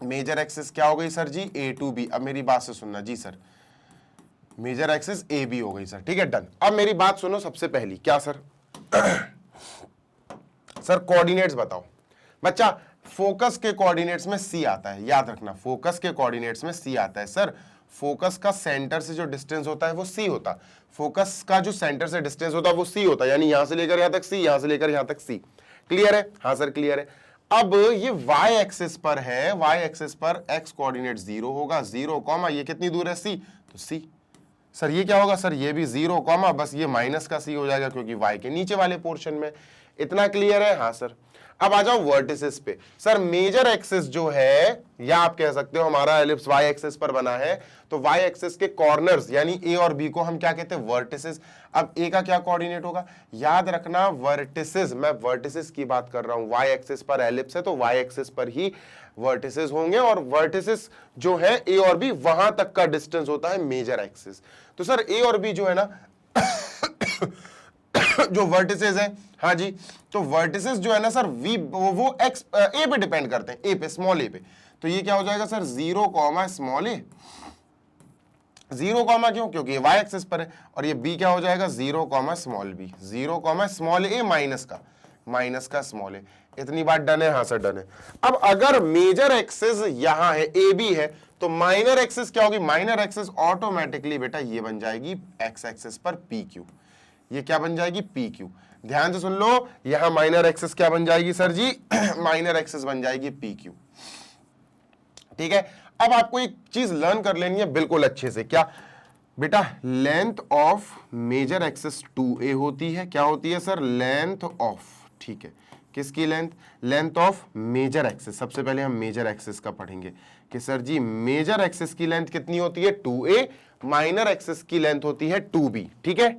Major axis क्या हो गई सर जी? A to B. अब मेरी बात से सुनना जी sir, major axis A B हो गई सर, ठीक है, डन। अब मेरी बात सुनो सबसे पहली, क्या सर? सर कोऑर्डिनेट्स बताओ बच्चा। फोकस के कोऑर्डिनेट्स में सी आता है, याद रखना, फोकस के कोऑर्डिनेट्स में सी आता है। सर फोकस का सेंटर से जो डिस्टेंस होता है वो सी होता, फोकस का जो सेंटर से डिस्टेंस होता है वो सी होता, यानी यहां से लेकर यहां तक सी, यहां से लेकर यहां तक सी। क्लियर है? हाँ सर क्लियर है। अब ये y एक्सिस पर है, y एक्सिस पर x कोऑर्डिनेट 0 होगा, 0 कॉमा ये कितनी दूर है? c, तो c। सर ये क्या होगा? सर ये भी 0 कॉमा बस ये माइनस का c हो जाएगा क्योंकि y के नीचे वाले पोर्शन में। इतना क्लियर है? हाँ सर। अब आ जाओ वर्टिसेस पे। सर मेजर एक्सिस जो है, या आप कह सकते हो हमारा एलिप्स y एक्सिस पर बना है, तो y एक्सिस के कॉर्नर्स यानी a और b को हम क्या कहते हैं? वर्टिसेस। अब a का क्या कोऑर्डिनेट होगा? याद रखना वर्टिसेस, मैं वर्टिसेस की बात कर रहा हूं। y एक्सिस पर एलिप्स है तो y एक्सिस पर ही वर्टिसेस होंगे, और वर्टिसेस जो है a और b वहां तक का डिस्टेंस होता है मेजर एक्सिस। तो सर a और b जो है ना जो वर्टिसेस है, हाँ जी, तो वर्टिसेस जो है ना सर वो एक्स ए पे डिपेंड करते हैं, ए पे, स्मॉल ए पे। तो ये क्या हो जाएगा सर? 0 कॉमा स्मॉल ए। 0 कॉमा क्यों? क्योंकि ये वाई एक्सिस पर है। और ये बी क्या हो जाएगा? 0 comma small B. 0 comma small A minus का स्मॉल ए। इतनी बात डन है? हाँ सर डन है। अब अगर मेजर एक्सिस यहां है, ए बी है, तो माइनर एक्सिस क्या होगी? माइनर एक्सिस ऑटोमेटिकली बेटा ये बन जाएगी एक्स एक्सिस पर पी क्यू। ये क्या बन जाएगी? P Q. ध्यान से सुन लो, यहां माइनर एक्सिस क्या बन जाएगी सर जी? माइनर एक्सिस बन जाएगी पी क्यू, ठीक है। अब आपको एक चीज लर्न कर लेनी है बिल्कुल अच्छे से। क्या बेटा? Length of major axis 2a होती है। क्या होती है सर? लेंथ ऑफ, ठीक है, किसकी length? Length of major axis. सबसे पहले हम मेजर एक्सिस का पढ़ेंगे कि सर जी मेजर एक्सिस की लेंथ कितनी होती है? 2a। माइनर एक्सिस की लेंथ होती है 2b, ठीक है,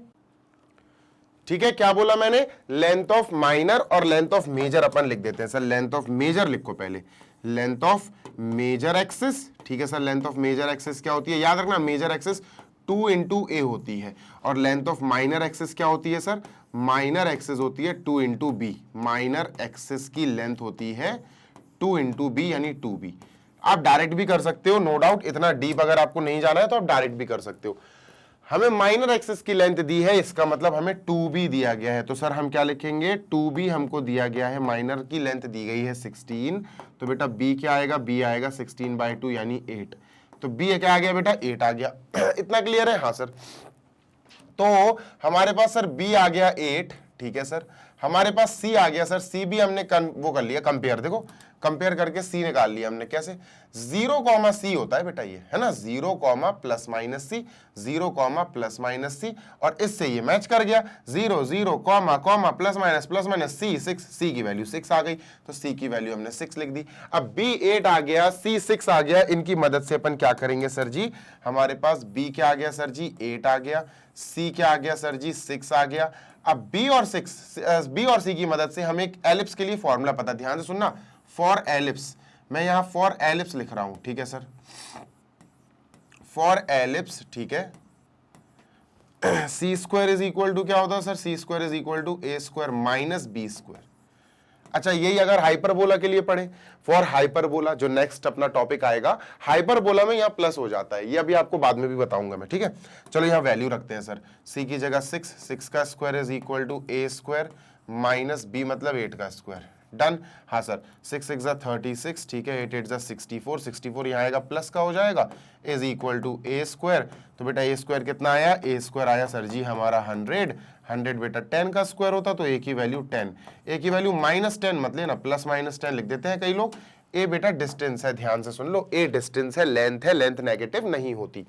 ठीक है। क्या बोला मैंने? लेंथ ऑफ माइनर और लेंथ ऑफ मेजर अपन लिख देते हैं सर। लेंथ ऑफ मेजर लिखो पहले, लेंथ ऑफ मेजर एक्सिस, ठीक है sir. Length of major axis क्या होती है? याद रखना, मेजर एक्सिस 2 इंटू ए होती है, और लेंथ ऑफ माइनर एक्सिस क्या होती है सर? माइनर एक्सिस होती है 2 इंटू बी। माइनर एक्सिस की लेंथ होती है 2 इंटू बी यानी 2b। आप डायरेक्ट भी कर सकते हो, नो डाउट। इतना डीप अगर आपको नहीं जाना है तो आप डायरेक्ट भी कर सकते हो। हमें माइनर एक्सिस की लेंथ दी है, इसका मतलब हमें 2b दिया गया है, तो सर हम क्या लिखेंगे? 2b हमको दिया गया है, माइनर की लेंथ दी गई है 16, तो बेटा b क्या आएगा? b आएगा 16/2 यानी 8। तो b क्या आ गया बेटा? 8 आ गया। इतना क्लियर है? हाँ सर। तो हमारे पास सर b आ गया 8, ठीक है सर। हमारे पास c आ गया सर, c भी हमने वो कर लिया कंपेयर, देखो कंपेयर करके c निकाल लिया हमने। कैसे? 0 कॉमा c होता है बेटा, ये है ना, 0 comma plus minus c, 0 comma plus minus c, और इससे ये मैच कर गया। 0 0 comma comma plus minus c 6, c की वैल्यू 6 आ गई, तो c की वैल्यू हमने 6 लिख दी। अब b 8 आ गया, c 6 आ गया, इनकी मदद से अपन क्या करेंगे सर जी? हमारे पास b क्या आ गया सर जी? 8 आ गया, c क्या आ गया सर जी? 6 आ गया। अब b और c की मदद से हम एक एलिप्स के लिए फॉर्मूला पता, ध्यान से सुनना, फॉर एलिप्स। मैं यहां फॉर एलिप्स लिख रहा हूं, ठीक है सर, फॉर एलिप्स, ठीक है। सी स्क्वायर इज इक्वल टू क्या होता है sir? C square is equal to A square minus B square. अच्छा, यही अगर हाइपरबोला के लिए पढ़े, फॉर हाइपरबोला, जो नेक्स्ट अपना टॉपिक आएगा, हाइपरबोला में यहां प्लस हो जाता है, ये अभी आपको बाद में भी बताऊंगा मैं, ठीक है। चलो यहां वैल्यू रखते हैं सर। सी की जगह 6 का square is equal to A square minus b मतलब 8 का स्क्वायर। डन? हाँ सर। 6 6 36, ठीक है, 8 8 64, 64 यहाँ आएगा प्लस का हो जाएगा, is equal to A square. तो बेटा ए स्क्वायर कितना आया? ए स्क्वायर आया सर जी हमारा 100। 100 बेटा 10 का स्क्वायर होता तो ए की वैल्यू 10, ए की वैल्यू -10 मत लेना, +-10 लिख देते हैं कई लोग। ए बेटा डिस्टेंस है, ध्यान से सुन लो, ए डिस्टेंस है, लेंथ है, लेंथ नेगेटिव नहीं होती।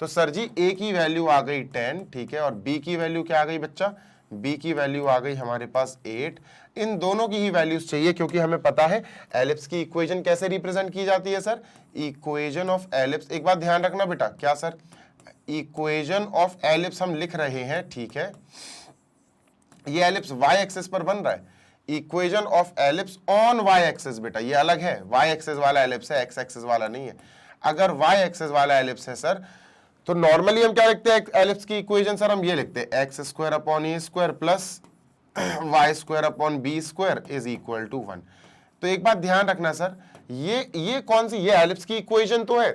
तो सर जी ए की वैल्यू आ गई 10, ठीक है, और बी की वैल्यू क्या आ गई बच्चा? b की वैल्यू आ गई हमारे पास 8। इन दोनों की ही वैल्यूज चाहिए क्योंकि हमें पता है एलिप्स की इक्वेशन कैसे रिप्रेजेंट की जाती है सर, इक्वेशन ऑफ एलिप्स। एक बात ध्यान रखना बेटा, क्या सर, इक्वेशन ऑफ एलिप्स हम लिख रहे हैं, ठीक है, ये एलिप्स y एक्सिस पर बन रहा है, equation of ellipse on y axis बेटा ये अलग है, y एक्सिस वाला एलिप्स है, x एक्सिस वाला नहीं है। अगर y एक्सिस वाला एलिप्स है सर तो नॉर्मली हम क्या लिखते हैं एलिप्स की इक्वेशन सर, हम ये लिखते हैं x square upon A square plus Y square upon B square is equal to 1। तो एक बात ध्यान रखना सर, ये कौन सी, ये एलिप्स की इक्वेशन तो है,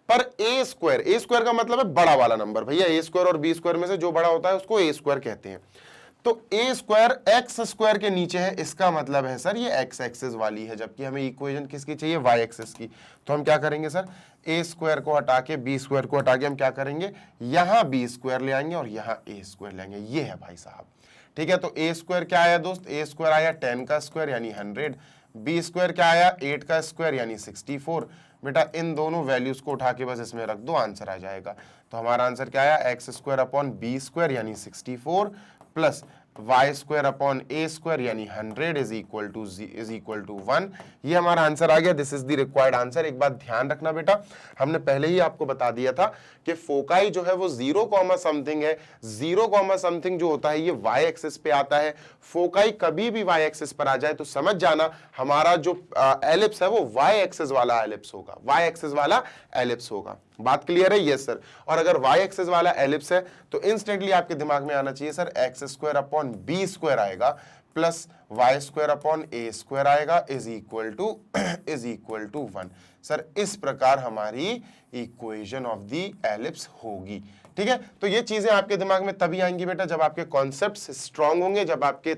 पर ए स्क्वायर का मतलब है बड़ा वाला नंबर भैया, ए स्क्वायर और बी स्क्वायर में से जो बड़ा होता है उसको ए स्क्वायर कहते हैं। तो ए स्क्वायर एक्स स्क्वायर के नीचे है, इसका मतलब है सर ये एक्स एक्सिस वाली है, जबकि हमें इक्वेशन किसकी चाहिए, वाई एक्सिस की। तो हम क्या करेंगे सर, ए स्क्वायर को हटा के बी स्क्वायर को हटा के हम क्या करेंगे, यहां बी स्क्वायर ले आएंगे और यहां ए स्क्वायर लेंगे, ये है भाई साहब, ठीक है। तो ए स्क्वायर क्या आया दोस्त, ए स्क्वायर आया 10 का स्क्वायर यानी 100, बी स्क्वायर क्या आया 8 का स्क्वायर यानी 64। बेटा इन दोनों वैल्यूज को उठा के बस इसमें रख दो, आंसर आ जाएगा। तो हमारा आंसर क्या आया, x square upon B square यानी 64 प्लस वाई स्क्वायर अपॉन ए स्क्वायर यानी 100 इज इक्वल टू 1। ये हमारा आंसर आ गया, this is the required answer. एक बात ध्यान रखना बेटा, हमने पहले ही आपको बता दिया था कि फोकाई जो है वो 0, समथिंग है, 0, समथिंग जो होता है ये वाई एक्सिस पे आता है। फोकाई कभी भी वाई एक्सिस पर आ जाए तो समझ जाना हमारा जो एलिप्स है वो वाई एक्सिस वाला एलिप्स होगा, वाई एक्सिस वाला एलिप्स होगा। बात क्लियर है, यस सर। और अगर वाई एक्सिस वाला एलिप्स है तो इंस्टेंटली आपके दिमाग में आना चाहिए sir x square upon B square आएगा प्लस वाई स्क्वायर अपॉन ए स्क्वायर आएगा इज इक्वल टू 1। सर इस प्रकार हमारी इक्वेशन ऑफ द एलिप्स होगी, ठीक है। तो ये चीजें आपके दिमाग में तभी आएंगी बेटा जब आपके कॉन्सेप्ट्स स्ट्रांग होंगे, जब आपके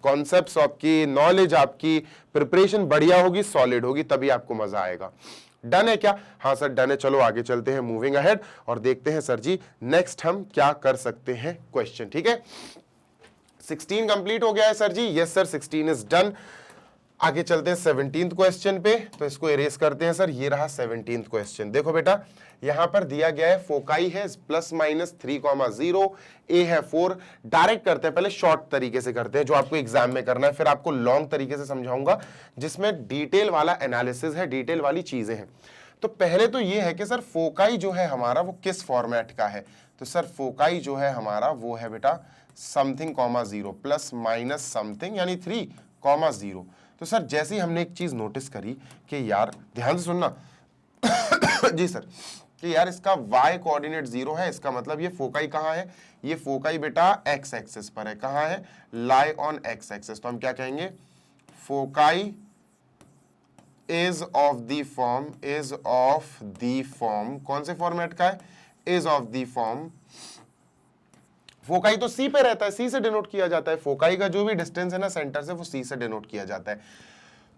कॉन्सेप्ट्स, आपकी नॉलेज, आपकी प्रिपरेशन बढ़िया होगी, सॉलिड होगी, तभी आपको मजा आएगा। डन है क्या, हाँ सर डन है। चलो आगे चलते हैं, मूविंग अहेड, और देखते हैं सर जी नेक्स्ट हम क्या कर सकते हैं क्वेश्चन, ठीक है। 16 कंप्लीट हो गया है sir ji, yes sir 16 is done. आगे चलते हैं 17th क्वेश्चन पे, तो इसको इरेज करते हैं सर। ये रहा 17th क्वेश्चन। देखो बेटा यहां पर दिया गया है फोकाई है +-3,0, ए है 4। डायरेक्ट करते हैं, पहले शॉर्ट तरीके से करते हैं जो आपको एग्जाम में करना है, फिर आपको लॉन्ग तरीके से समझाऊंगा जिसमें डिटेल वाला एनालिसिस है, डिटेल वाली चीजें हैं। तो पहले तो ये है कि सर फोकाई जो है हमारा वो किस फॉर्मेट का है। तो सर फोकाई जो है हमारा वो है बेटा समथिंग, 0 ± समथिंग यानी 3, 0। तो सर जैसे ही हमने एक चीज नोटिस करी कि यार ध्यान से सुनना जी सर, कि यार इसका y कोऑर्डिनेट 0 है, इसका मतलब ये फोकाई कहाँ है, ये फोकाई बेटा x एक्सिस पर है। कहाँ है, लाई ऑन x एक्सिस। तो हम क्या कहेंगे, foci is of the form, कौन से फॉर्मेट का है, is of the form. Foci तो सी पे रहता है, सी से डिनोट किया जाता है, फोकाई का जो भी डिस्टेंस है ना सेंटर से वो सी से डिनोट किया जाता है।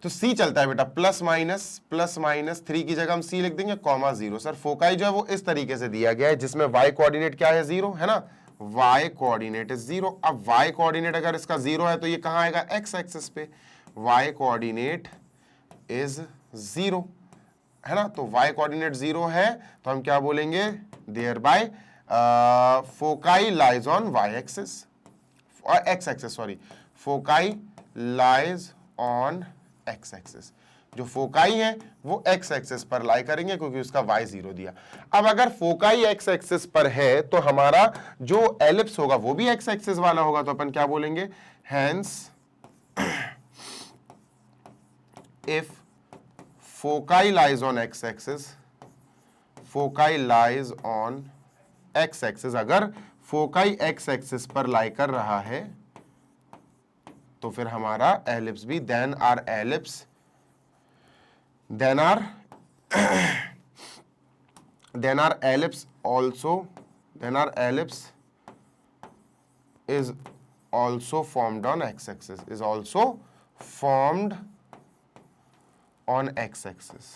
तो सी चलता है बेटा +-3 की जगह हम सी लिख देंगे, ,0। सर फोकाई जो है वो इस तरीके से दिया गया है जिसमें y कोऑर्डिनेट क्या है, 0 है ना, y कोऑर्डिनेट इज 0। अब y कोऑर्डिनेट अगर इसका 0 है तो ये कहां आएगा, x एक्सिस पे, y कोऑर्डिनेट इज 0 है ना। तो y कोऑर्डिनेट 0 है तो हम क्या बोलेंगे, thereby foci lies on y axis, x axis sorry, foci lies on x axis. जो फोकाई है वो x एक्सिस पर लाई करेंगे क्योंकि उसका y 0 दिया। अब अगर फोकाई x एक्सिस पर है तो हमारा जो एलिप्स होगा वो भी x एक्सिस वाला होगा, तो अपन क्या बोलेंगे, hence if foci lies on x axis, foci lies on x axis, अगर फोकाई x एक्सिस पर लाई कर रहा है तो फिर हमारा एलिप्स भी then our ellipse is also formed on x axis, is also formed on x axis।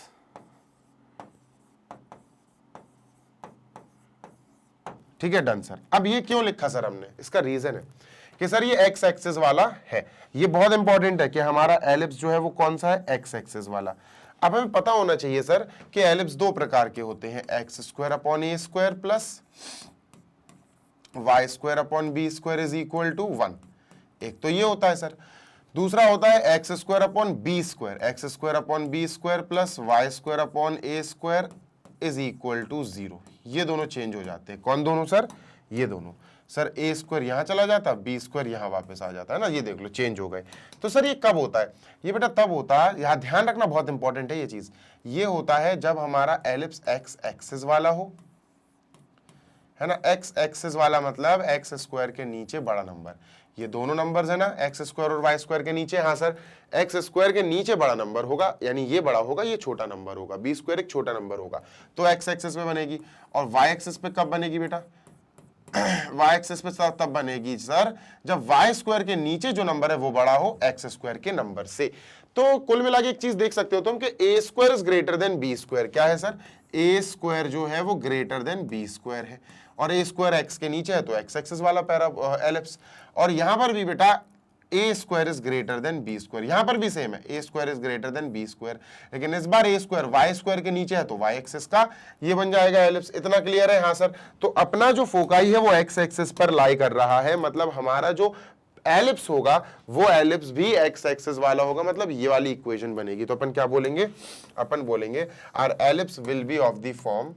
ठीक है डन सर। अब ये क्यों लिखा सर हमने, इसका रीजन है कि सर ये x एक्सिस वाला है, ये बहुत इंपॉर्टेंट है कि हमारा एलिप्स जो है वो कौन सा है, x एक्सिस वाला। अब हमें पता होना चाहिए सर कि एलिप्स दो प्रकार के होते हैं, x² upon a² plus Y square upon B square is equal to 1। एक तो ये होता है सर। दूसरा होता है x square upon B square, x square upon B square plus Y square upon A square is equal to 0। ये दोनों चेंज हो जाते हैं। कौन दोनों सर? ये दोनों। सर ए स्क्वायर यहां चला जाता, बी स्क्वायर यहां वापस आ जाता है ना, ये देख लो चेंज हो गए। तो सर ये कब होता है? ये बेटा तब होता है, यहां ध्यान रखना बहुत इंपॉर्टेंट है ये चीज, ये होता है जब हमारा एलिप्स एक्स एक्सिस वाला हो, है ना। एक्स एक्सिस वाला मतलब एक्स स्क्वायर के नीचे बड़ा नंबर। ये दोनों नंबर्स है ना, एक्स स्क्वायर और वाई स्क्वायर के नीचे। हाँ सर, एक्स स्क्वायर के नीचे बड़ा नंबर होगा, यानी ये बड़ा होगा, ये छोटा नंबर होगा, बी स्क्वायर एक छोटा नंबर होगा, तो एक्स एक्सिस पे बनेगी। और वाई एक्सिस पे कब बनेगी बेटा? वाई एक्सिस पे तब बनेगी सर जब वाई स्क्वायर के नीचे जो नंबर है वो बड़ा हो एक्स स्क्वायर के नंबर से। तो कुल मिला के एक चीज देख सकते हो तुम कि A square is greater than B square. क्या है सर? ए स्क्वायर जो है वो ग्रेटर देन बी स्क्वायर है, और ए स्क्वायर एक्स के नीचे है तो एक्स एक्सिस वाला पैरा एलिप्स। और यहां पर भी बेटा A square is greater than B square, यहां पर भी सेम है, ए square is greater than B square, लेकिन इस बार ए स्क्वायर वाई स्क्वायर के नीचे है तो वाई एक्सिस का ये बन जाएगा एलिप्स। इतना क्लियर है? हाँ सर। तो अपना जो फोकाई है वो एक्स एक्सिस पर लाई कर रहा है, मतलब हमारा जो एलिप्स होगा वो एलिप्स भी एक्स एक्सिस वाला होगा, मतलब ये वाली इक्वेशन बनेगी। तो अपन क्या बोलेंगे? अपन बोलेंगे our ellipse will be of the form,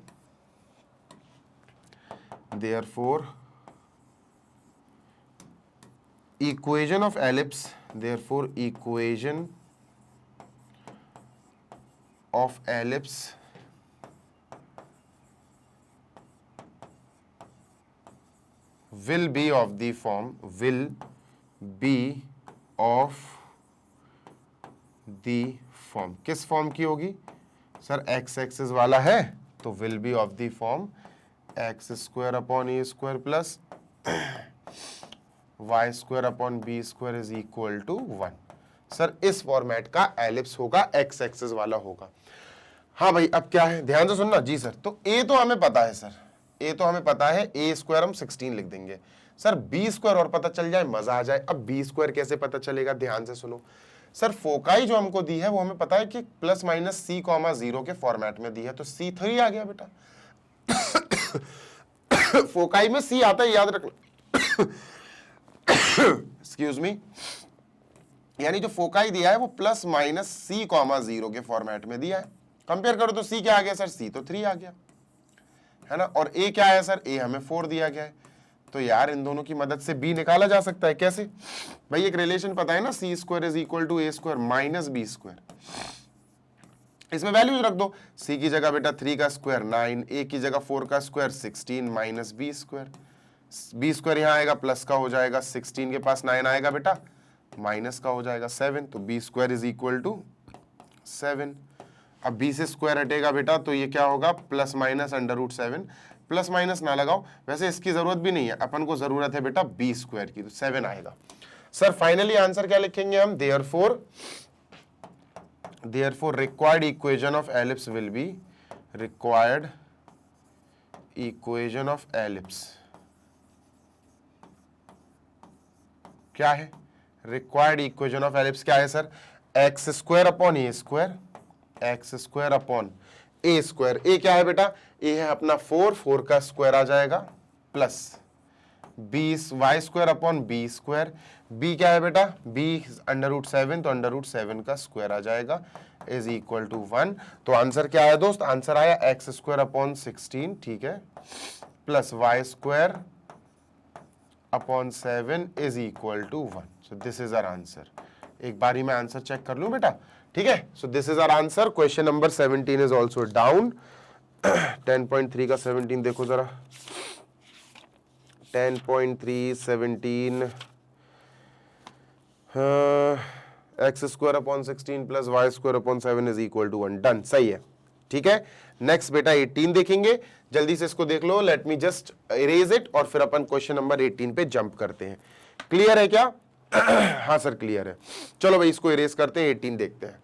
therefore equation of ellipse, therefore equation of ellipse will be of the form, will be of the form। किस फॉर्म की होगी सर? एक्स एक्सिस वाला है तो will be of the form x square upon A square plus Y square upon B square is equal to 1। Sir इस format का ellipse होगा, x axis वाला होगा। हाँ भाई, अब क्या है ध्यान से सुनना। जी सर, तो ए तो हमें पता है सर, ए तो हमें पता है, ए स्क्वायर हम 16 लिख देंगे। सर बी स्क्वायर और पता चल जाए मजा आ जाए। अब बी स्क्वायर कैसे पता चलेगा? ध्यान से सुनो सर, फोकाई जो हमको दी है वो हमें पता है कि प्लस माइनस सी कॉमा 0 के फॉर्मेट में दी है, तो C3 आ गया बेटा। फोकाई में सी आता है, याद रखना। एक्सक्यूज मी, यानी जो फोकाई दिया है वो प्लस माइनस सी कॉमा 0 के फॉर्मेट में दिया है। कंपेयर करो तो सी क्या आ गया सर? सी तो 3 आ गया, है ना। और ए क्या है सर? ए हमें 4 दिया गया है। तो यार इन दोनों की मदद से बी निकाला जा सकता है। कैसे भाई? एक रिलेशन पता है ना, C square is equal to A square minus B square. इसमें वैल्यूज रख दो। सी की जगह बेटा 3 का स्क्वायर 9, ए की जगह 4 का square 16 minus B square. B square यहाँ आएगा प्लस का हो जाएगा, 16 के पास 9 आएगा बेटा माइनस का हो जाएगा 7, तो b square is equal to 7। अब बी से स्क्वायर हटेगा बेटा तो ये क्या होगा? Plus minus under root 7। Plus minus ना लगाओ, वैसे इसकी जरूरत भी नहीं है, अपन को जरूरत है बेटा बी स्क्वायर की, तो 7 आएगा। सर फाइनली आंसर क्या लिखेंगे हम? therefore required equation of ellipse will be, required equation of ellipse क्या है? required equation of ellipse क्या है सर? एक्स स्क्वायर अपॉन ए स्क्वायर, एक्स स्क्वायर अपॉन ए स्क्वायर। ए क्या है बेटा? ए है अपना 4 का स्क्वायर आ जाएगा plus 20 y square upon B square. B क्या है बेटा? बी अंडर रूट 7, तो अंडर रूट 7 का स्क्वायर आ जाएगा इज इक्वल टू 1। तो आंसर क्या आया दोस्त? आंसर आया एक्स स्क्वायर अपॉन 16, ठीक है, plus Y square upon 7 is equal to 1। So this is our answer. एक बारी मैं आंसर चेक कर लूं बेटा, ठीक है। So this is our answer. Question number 17 is also down. 10.3 का 17 देखो जरा। 10.3 17 x square upon 16 plus Y square upon 7 is equal to 1। Done, सही है, ठीक है। नेक्स्ट बेटा 18 देखेंगे, जल्दी से इसको देख लो। Let me just erase it और फिर अपन क्वेश्चन नंबर 18 पे जंप करते हैं। क्लियर है क्या? हाँ सर क्लियर है। चलो भाई इसको इरेज करते हैं, 18 देखते हैं।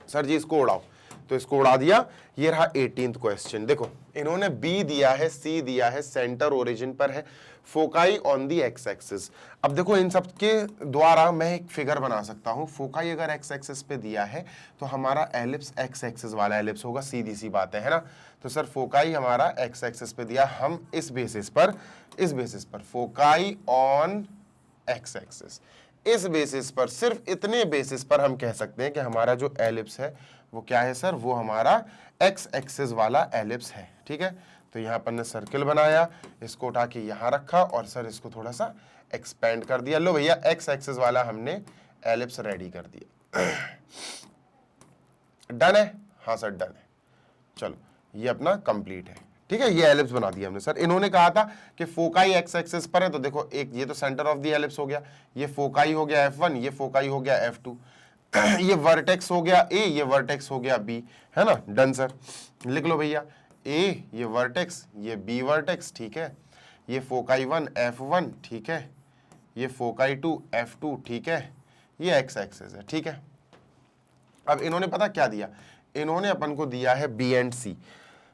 सर जी इसको उड़ाओ। तो इसको उड़ा दिया। ये रहा 18th क्वेश्चन। देखो इन्होंने बी दिया है, सी दिया है, सेंटर ओरिजिन पर है, foci on the x axis. अब देखो इन सब के द्वारा मैं एक फिगर बना सकता हूं। फोकाई अगर एक्स एक्सिस पे दिया है तो हमारा एलिप्स एक्स एक्सिस वाला एलिप्स होगा, सीधी सी बात है ना। तो सर फोकाई हमारा एक्स एक्सिस पे दिया, हम इस बेसिस पर फोकाई ऑन एक्स एक्सिस, इस बेसिस पर, सिर्फ इतने बेसिस पर हम कह सकते हैं कि हमारा जो एलिप्स है वो क्या है सर, वो हमारा एक्स एक्सिस वाला एलिप्स है। ठीक है, तो यहां पर ने सर्किल बनाया, इसको उठा के यहां रखा और सर इसको थोड़ा सा एक्सपेंड कर दिया। लो भैया एक्स एक्सिस वाला हमने एलिप्स रेडी कर दिया। डन है? हाँ सर डन है। चलो ये अपना कंप्लीट है। ठीक है, ये एलिप्स बना दिया हमने। सर इन्होंने कहा था कि फोकाई एक्स एक्सिस पर है, तो देखो एक ये तो सेंटर ऑफ द एलिप्स हो गया, ये फोकाई हो गया F1, ये फोकाई हो गया F2, ये वर्टेक्स हो गया A, ये वर्टेक्स हो गया B, है ना। डन सर, लिख लो भैया A ये वर्टेक्स, ये B वर्टेक्स, ठीक है, ये फोकाई 1 F1, ठीक है, ये फोकाई 2 F2, ठीक है, ये एक्स एक्सिस है। ठीक है, अब इन्होंने पता क्या दिया, इन्होंने अपन को दिया है B एंड C।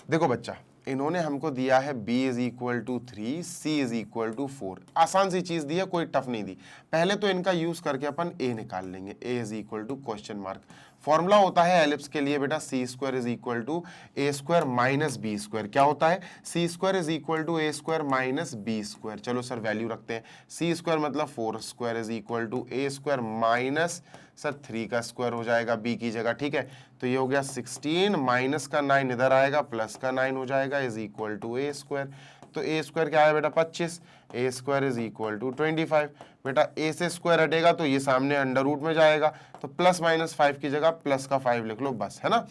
देखो बच्चा, इन्होंने हमको दिया है b is equal to 3, c is equal to 4। आसान सी चीज दी है, कोई टफ नहीं दी। पहले तो इनका यूज करके अपन a निकाल लेंगे, a is equal to question mark. Formula होता है एलिप्स के लिए बेटा C square is equal to A square minus B square. क्या होता है, सी square is equal to A square minus B square. चलो सर वैल्यू रखते हैं, सी स्क्वायर मतलब 4 square is equal to A square minus sir 3 का square हो जाएगा b की जगह। ठीक है, तो ये हो गया 16 माइनस का 9 इधर आएगा, प्लस का 9 हो जाएगा, is equal to A square. तो ए स्क्वायर क्या है बेटा 25, a square is equal to 25। बेटा ए से स्क्वायर हटेगा तो ये सामने अंडर रूट में जाएगा, तो प्लस माइनस 5 की जगह प्लस का 5 लिख लो बस, है ना।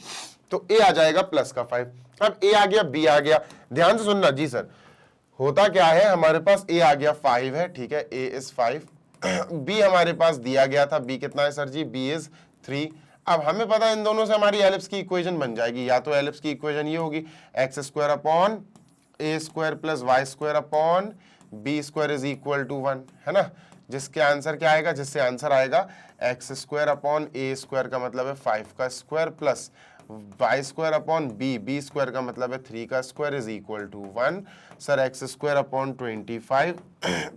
तो ए आ जाएगा प्लस का 5। अब ए आ गया, बी आ गया, ध्यान से सुनना जी सर। होता क्या है, हमारे पास ए आ गया 5 है, ठीक है, ए इज 5, बी हमारे पास दिया गया था, बी कितना है सर जी, बी इज 3। अब हमें पता है इन दोनों से हमारी एलिप्स की इक्वेशन बन जाएगी। या तो एलिप्स की इक्वेशन ये होगी x square upon A square plus Y square upon B square is equal to 1, है ना। जिसके आंसर क्या आएगा, जिससे आंसर आएगा एक्स स्क्वायर अपॉन ए स्क्वायर का मतलब है 5 का square plus Y square upon B square का मतलब है 3 का square is equal to 1। Sir x square upon 25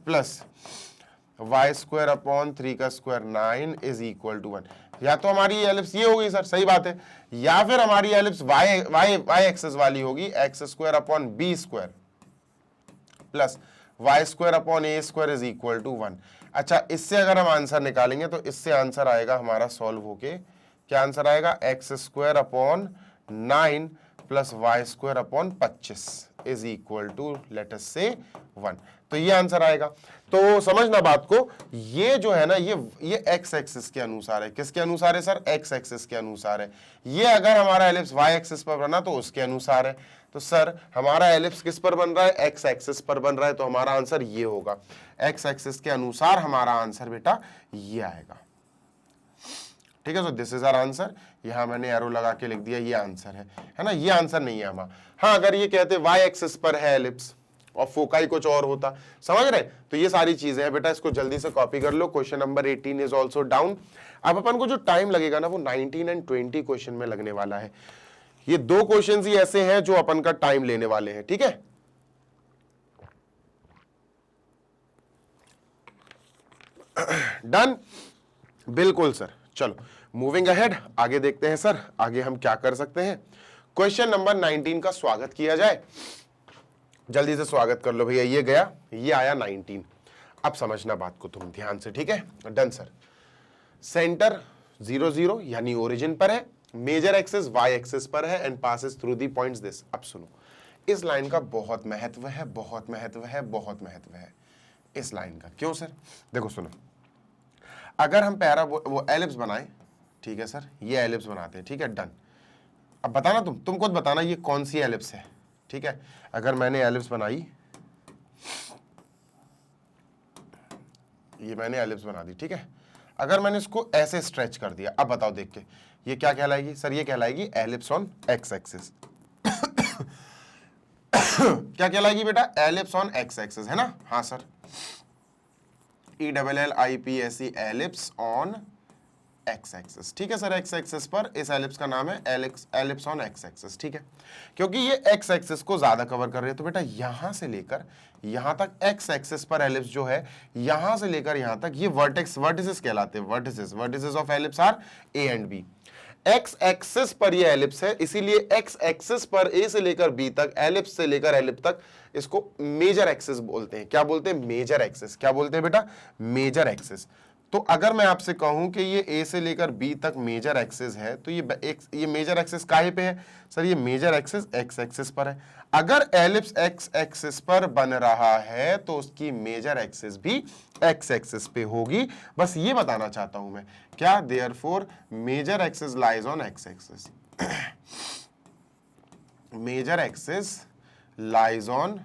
plus Y square upon 3 का स्क्वायर 9 इज इक्वल टू 1। या तो हमारी एलिप्स ये होगी सर, सही बात है, या फिर हमारी एलिप्स वाई एक्सेस वाली होगी, x square upon B square plus Y square upon A square is equal to 1। अच्छा, इससे अगर हम आंसर निकालेंगे तो इससे आंसर आएगा हमारा सॉल्व होके, क्या आंसर आएगा, x square upon 9 plus Y square upon 25 is equal to let us से 1। तो ये आंसर आएगा। तो समझना बात को, ये जो है ना, ये एक्स एक्सिस के अनुसार है। किसके अनुसार है सर, एक्स एक्सिस के अनुसार है। ये अगर हमारा एलिप्स वाई एक्सिस पर बना तो उसके अनुसार है। तो सर हमारा एलिप्स किस पर बन रहा है, एक्स एक्सिस पर बन रहा है, तो हमारा आंसर ये होगा, एक्स एक्सिस के अनुसार हमारा आंसर बेटा ये आएगा। ठीक है, so this is our answer. यहां मैंने एरो लगा के लिख दिया, ये आंसर है ना। ये आंसर नहीं है हमारा। हाँ, अगर ये कहते वाई एक्सिस पर है एलिप्स और फोकाई कुछ और होता, समझ रहे, तो ये सारी चीजें हैं बेटा। इसको जल्दी से कॉपी कर लो। Question number 18 is also down. अब अपन को जो टाइम लगेगा ना, वो 19 एंड 20 क्वेश्चन में लगने वाला है। ये दो क्वेश्चन ही ऐसे हैं जो अपन का टाइम लेने वाले हैं। ठीक है, डन, बिल्कुल सर। चलो मूविंग अहेड, आगे देखते हैं सर, आगे हम क्या कर सकते हैं। क्वेश्चन नंबर 19 का स्वागत किया जाए। जल्दी से स्वागत कर लो भैया। ये गया, ये आया 19। अब समझना बात को तुम ध्यान से, ठीक है। Done sir. सेंटर 0 0 यानी ओरिजिन पर है, मेजर एक्सिस वाई एक्सिस पर है and passes through the points this. अब सुनो, इस लाइन का बहुत महत्व है, बहुत महत्व है, बहुत महत्व है इस लाइन का। क्यों सर, देखो सुनो, अगर हम वो एलिप्स बनाए, ठीक है सर, ये एलिप्स बनाते हैं, ठीक है, डन। अब बताना तुम खुद बताना ये कौन सी एलिप्स है। ठीक है, अगर मैंने एलिप्स बनाई, ये मैंने एलिप्स बना दी, ठीक है, अगर मैंने इसको ऐसे स्ट्रेच कर दिया, अब बताओ देख के ये क्या कहलाएगी सर, ये कहलाएगी एलिप्स ऑन एक्स एक्सिस। क्या कहलाएगी बेटा, एलिप्स ऑन एक्स एक्सिस, है ना। हाँ sir, ELLIPS ellipse on x axis. ठीक है सर, एक्स एक्सिस पर इस एलिप्स का नाम है एलिप्स ऑन एक्स एक्सिस। ठीक है, क्योंकि ये एक्स एक्सिस को ज्यादा कवर कर रही है, तो बेटा यहां से लेकर यहां तक एक्स एक्सिस पर एलिप्स जो है, यहां से लेकर यहां तक ये वर्टिसेस कहलाते हैं। Vertices of ellipse are a and b. X axis पर ये एलिप्स है, इसीलिए एक्स एक्सिस पर ए से लेकर बी तक, एलिप्स से लेकर एलिप्स तक, इसको मेजर एक्सिस बोलते हैं। क्या बोलते हैं? Major axis. क्या बोलते हैं बेटा? Major axis. तो अगर मैं आपसे कहूं कि ये ए से लेकर बी तक मेजर एक्सिस है, तो ये मेजर एक्सिस काहे पे है सर? ये मेजर एक्सिस एक्स एक्सिस पर है। अगर एलिप्स एक्स एक्सिस पर बन रहा है तो उसकी मेजर एक्सिस भी एक्स एक्सिस पे होगी। बस ये बताना चाहता हूं मैं। क्या? Therefore major axis lies on x axis. Major axis lies on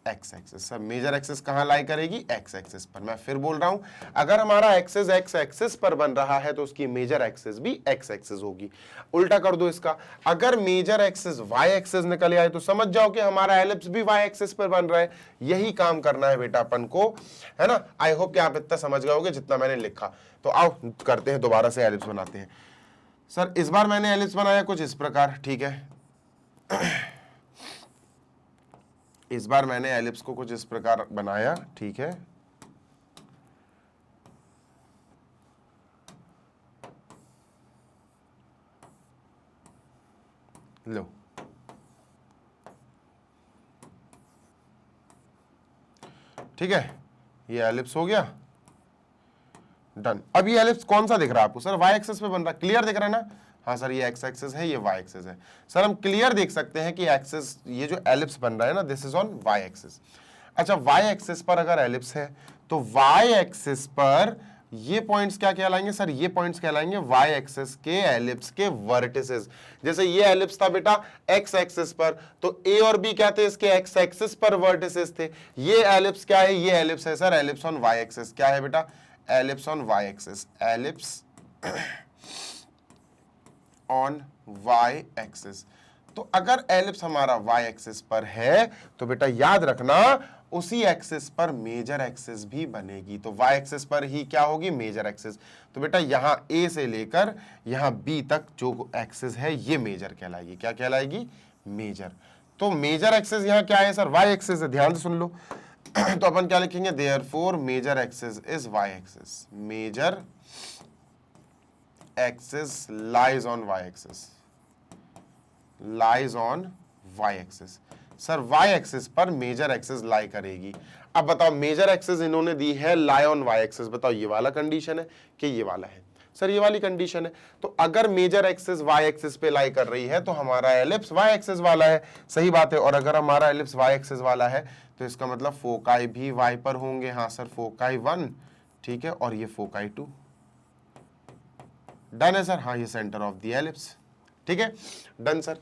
x axis. सब मेजर एक्सिस कहां लाई करेगी? एक्स एक्सिस पर। मैं फिर बोल रहा हूं, अगर हमारा एक्सिस एक्स एक्सिस पर बन रहा है तो उसकी मेजर एक्सिस भी एक्स एक्सिस होगी। उल्टा कर दो इसका, अगर मेजर एक्सिस वाई एक्सिस निकल आए तो समझ जाओ कि हमारा एलिप्स भी वाई एक्सिस पर बन रहा है। यही काम करना है बेटा अपन को, है ना। आई होप कि आप इतना समझ गए होगे जितना मैंने लिखा। तो आओ करते हैं, दोबारा से एलिप्स बनाते हैं। सर इस बार मैंने एलिप्स बनाया कुछ इस प्रकार। ठीक है, इस बार मैंने एलिप्स को कुछ इस प्रकार बनाया। ठीक है, लो ठीक है, ये एलिप्स हो गया, डन। अब ये एलिप्स कौन सा दिख रहा है आपको? सर वाई एक्सिस पे बन रहा है। क्लियर दिख रहा है ना? हाँ सर, ये एक्स एक्सिस है, ये वाई एक्सिस है। सर हम क्लियर देख सकते हैं कि एक्सिस, ये जो एलिप्स बन रहा है ना, this is on Y axis. अच्छा, वाई एक्सिस पर अगर एलिप्स है तो वाई एक्सिस पर ये पॉइंट्स क्या कहलाएंगे सर? ये पॉइंट्स कहलाएंगे वाई एक्सिस के एलिप्स के वर्टिसेस। जैसे ये एलिप्स था बेटा एक्स एक्सिस पर, तो ए और बी क्या थे? इसके एक्स एक्सिस पर वर्टिसेस थे। ये एलिप्स क्या है? ये एलिप्स है sir ellipse on Y axis. क्या है बेटा? Ellipse on Y axis. Ellipse on Y axis. तो अगर एलिप्स हमारा वाई एक्सिस पर है तो बेटा याद रखना उसी एक्सिस पर मेजर एक्सिस भी बनेगी। तो वाई एक्सिस पर ही क्या होगी? Major axis. तो बेटा यहां ए से लेकर यहां बी तक जो एक्सिस है ये मेजर कहलाएगी। क्या कहलाएगी? मेजर। तो मेजर एक्सिस यहां क्या है सर? वाई एक्सिस है। ध्यान से सुन लो। तो अपन क्या लिखेंगे? Therefore major axis is y axis. Major axis lies on y axis, lies on y axis। Sir y axis पर मेजर एक्सिस लाई करेगी। अब बताओ मेजर एक्सिस इन्होंने दी है लाई ऑन y axis, बताओ ये वाला कंडीशन है कि ये वाला है? सर ये वाली कंडीशन है। तो अगर मेजर एक्सिस y एक्सिस पे लाई कर रही है तो हमारा एलिप्स y एक्सिस वाला है। सही बात है। और अगर हमारा एलिप्स y एक्सिस वाला है तो इसका मतलब फोकाई भी y पर होंगे। हाँ सर, फोकाई 1, ठीक है, और ये फोकाई 2। डन है सर। हाँ, ये सेंटर ऑफ द एलिप्स। ठीक है, डन सर।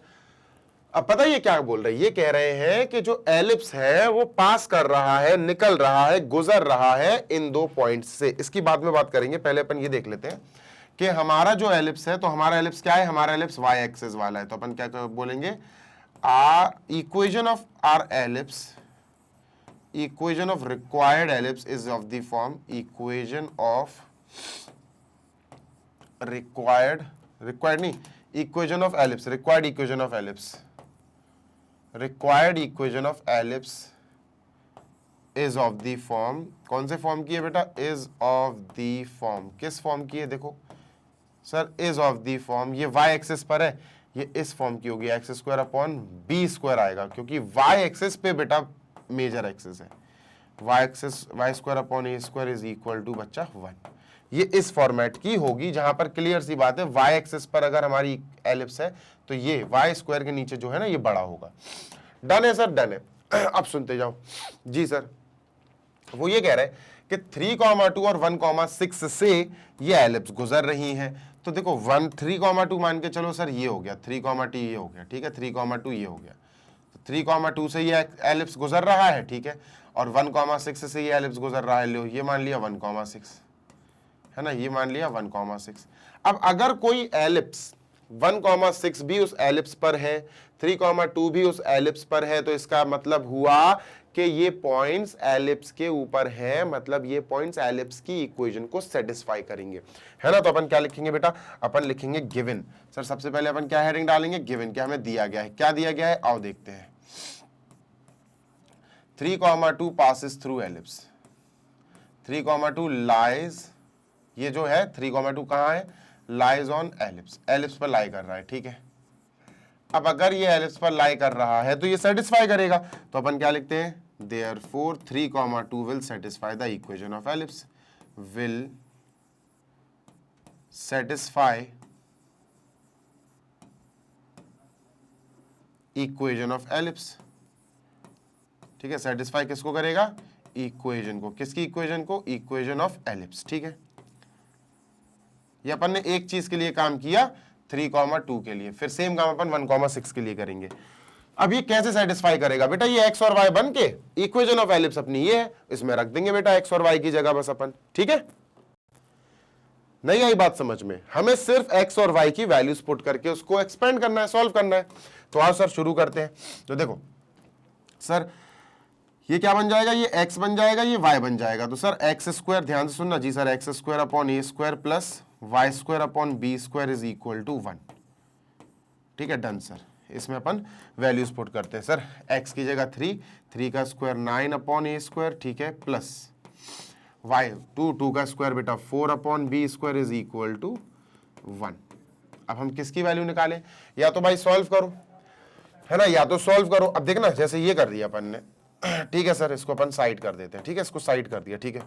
अब पता ये क्या बोल रहे हैं? ये कह रहे हैं कि जो एलिप्स है वो पास कर रहा है, निकल रहा है, गुजर रहा है इन दो पॉइंट्स से। इसकी बाद में बात करेंगे, पहले अपन ये देख लेते हैं कि हमारा जो एलिप्स है, तो हमारा एलिप्स क्या है? हमारा एलिप्स वाई एक्सिस वाला है। तो अपन क्या बोलेंगे? Equation of our ellipse, equation of required ellipse is of the form, equation of required नहीं, equation of ellipse, required equation of ellipse, required equation of ellipse is of the form. कौन से form की है बेटा? Is of the form. किस form की है? देखो sir, is of the form. ये वाई एक्सिस पर है, ये इस फॉर्म की होगी, x square upon B square आएगा, क्योंकि वाई एक्सिस पे बेटा मेजर एक्सिस है। Y axis, y square upon A square is equal to बच्चा 1। ये इस फॉर्मेट की होगी, जहां पर क्लियर सी बात है वाई एक्सिस पर अगर हमारी एलिप्स है तो ये वाई स्क्वायर के नीचे जो है ना ये बड़ा होगा। डन है सर, डन है। अब सुनते जाओ जी सर। वो ये कह रहे हैं कि 3,2 और 1,6 से ये एलिप्स गुजर रही हैं। तो देखो 3,2 मान के चलो सर, ये हो गया 3,2 ये हो गया, ठीक है, 3,2 ये हो गया। तो 3,2 से ये एलिप्स गुजर रहा है, ठीक है, और 1,6 से ये एलिप्स गुजर रहा है। लो ये मान लिया 1,6 है ना, ये मान लिया 1,6। अब अगर कोई एलिप्स 1,6 भी उस एलिप्स पर है, 3,2 भी उस एलिप्स पर है, तो इसका मतलब हुआ कि ये पॉइंट्स एलिप्स के ऊपर है, मतलब ये पॉइंट्स एलिप्स की इक्वेशन को सेटिस्फाई करेंगे, है ना। तो अपन क्या लिखेंगे बेटा, अपन लिखेंगे गिवन। सर सबसे पहले अपन क्या हेडिंग डालेंगे, गिवन, क्या हमें दिया गया है, क्या दिया गया है, आओ देखते हैं। 3,2 passes through ellipse, 3,2 lies, ये जो है 3,2 कहाँ है, लाइज ऑन एलिप्स, एलिप्स पर लाई कर रहा है, ठीक है। अब अगर ये एलिप्स पर लाई कर रहा है तो ये सेटिस्फाई करेगा, तो अपन क्या लिखते हैं, therefore 3,2 will satisfy the equation of ellipse, will satisfy equation of ellipse, ठीक है। सेटिस्फाई किसको करेगा, इक्वेशन को, किसकी इक्वेशन को, इक्वेशन ऑफ एलिप्स, ठीक है। ये अपन ने एक चीज के लिए काम किया 3,2 के लिए, फिर सेम काम अपन 1,6 के लिए करेंगे। अब ये कैसे सेटिस्फाई करेगा बेटा, ये एक्स और वाई बन के इक्वेशन ऑफ एलिप्स अपनी ये है, इसमें रख देंगे बेटा एक्स और वाई की जगह बस अपन, ठीक है। नहीं आई बात समझ में, हमें सिर्फ एक्स और वाई की वैल्यूज पुट करके उसको एक्सपेंड करना है, सॉल्व करना है। तो आओ सर शुरू करते हैं। तो देखो सर ये क्या बन जाएगा, ये x बन जाएगा, ये y बन जाएगा। तो सर एक्स स्क्वायर, ध्यान से सुनना जी sir, x square upon A square plus Y square upon B square is equal to 1, ठीक है, डन सर। इसमें अपन वैल्यूज पुट करते हैं सर, x की जगह 3 का स्क्वायर 9 अपॉन ए स्क्वायर, ठीक है, प्लस y 2 का स्क्वायर बेटा 4 upon B square is equal to 1। अब हम किसकी वैल्यू निकालें, या तो भाई सॉल्व करो, है ना, या तो सॉल्व करो। अब देखना जैसे ये कर दिया अपन ने, ठीक है सर, इसको अपन साइड कर देते हैं, ठीक है, इसको साइड कर दिया, ठीक है।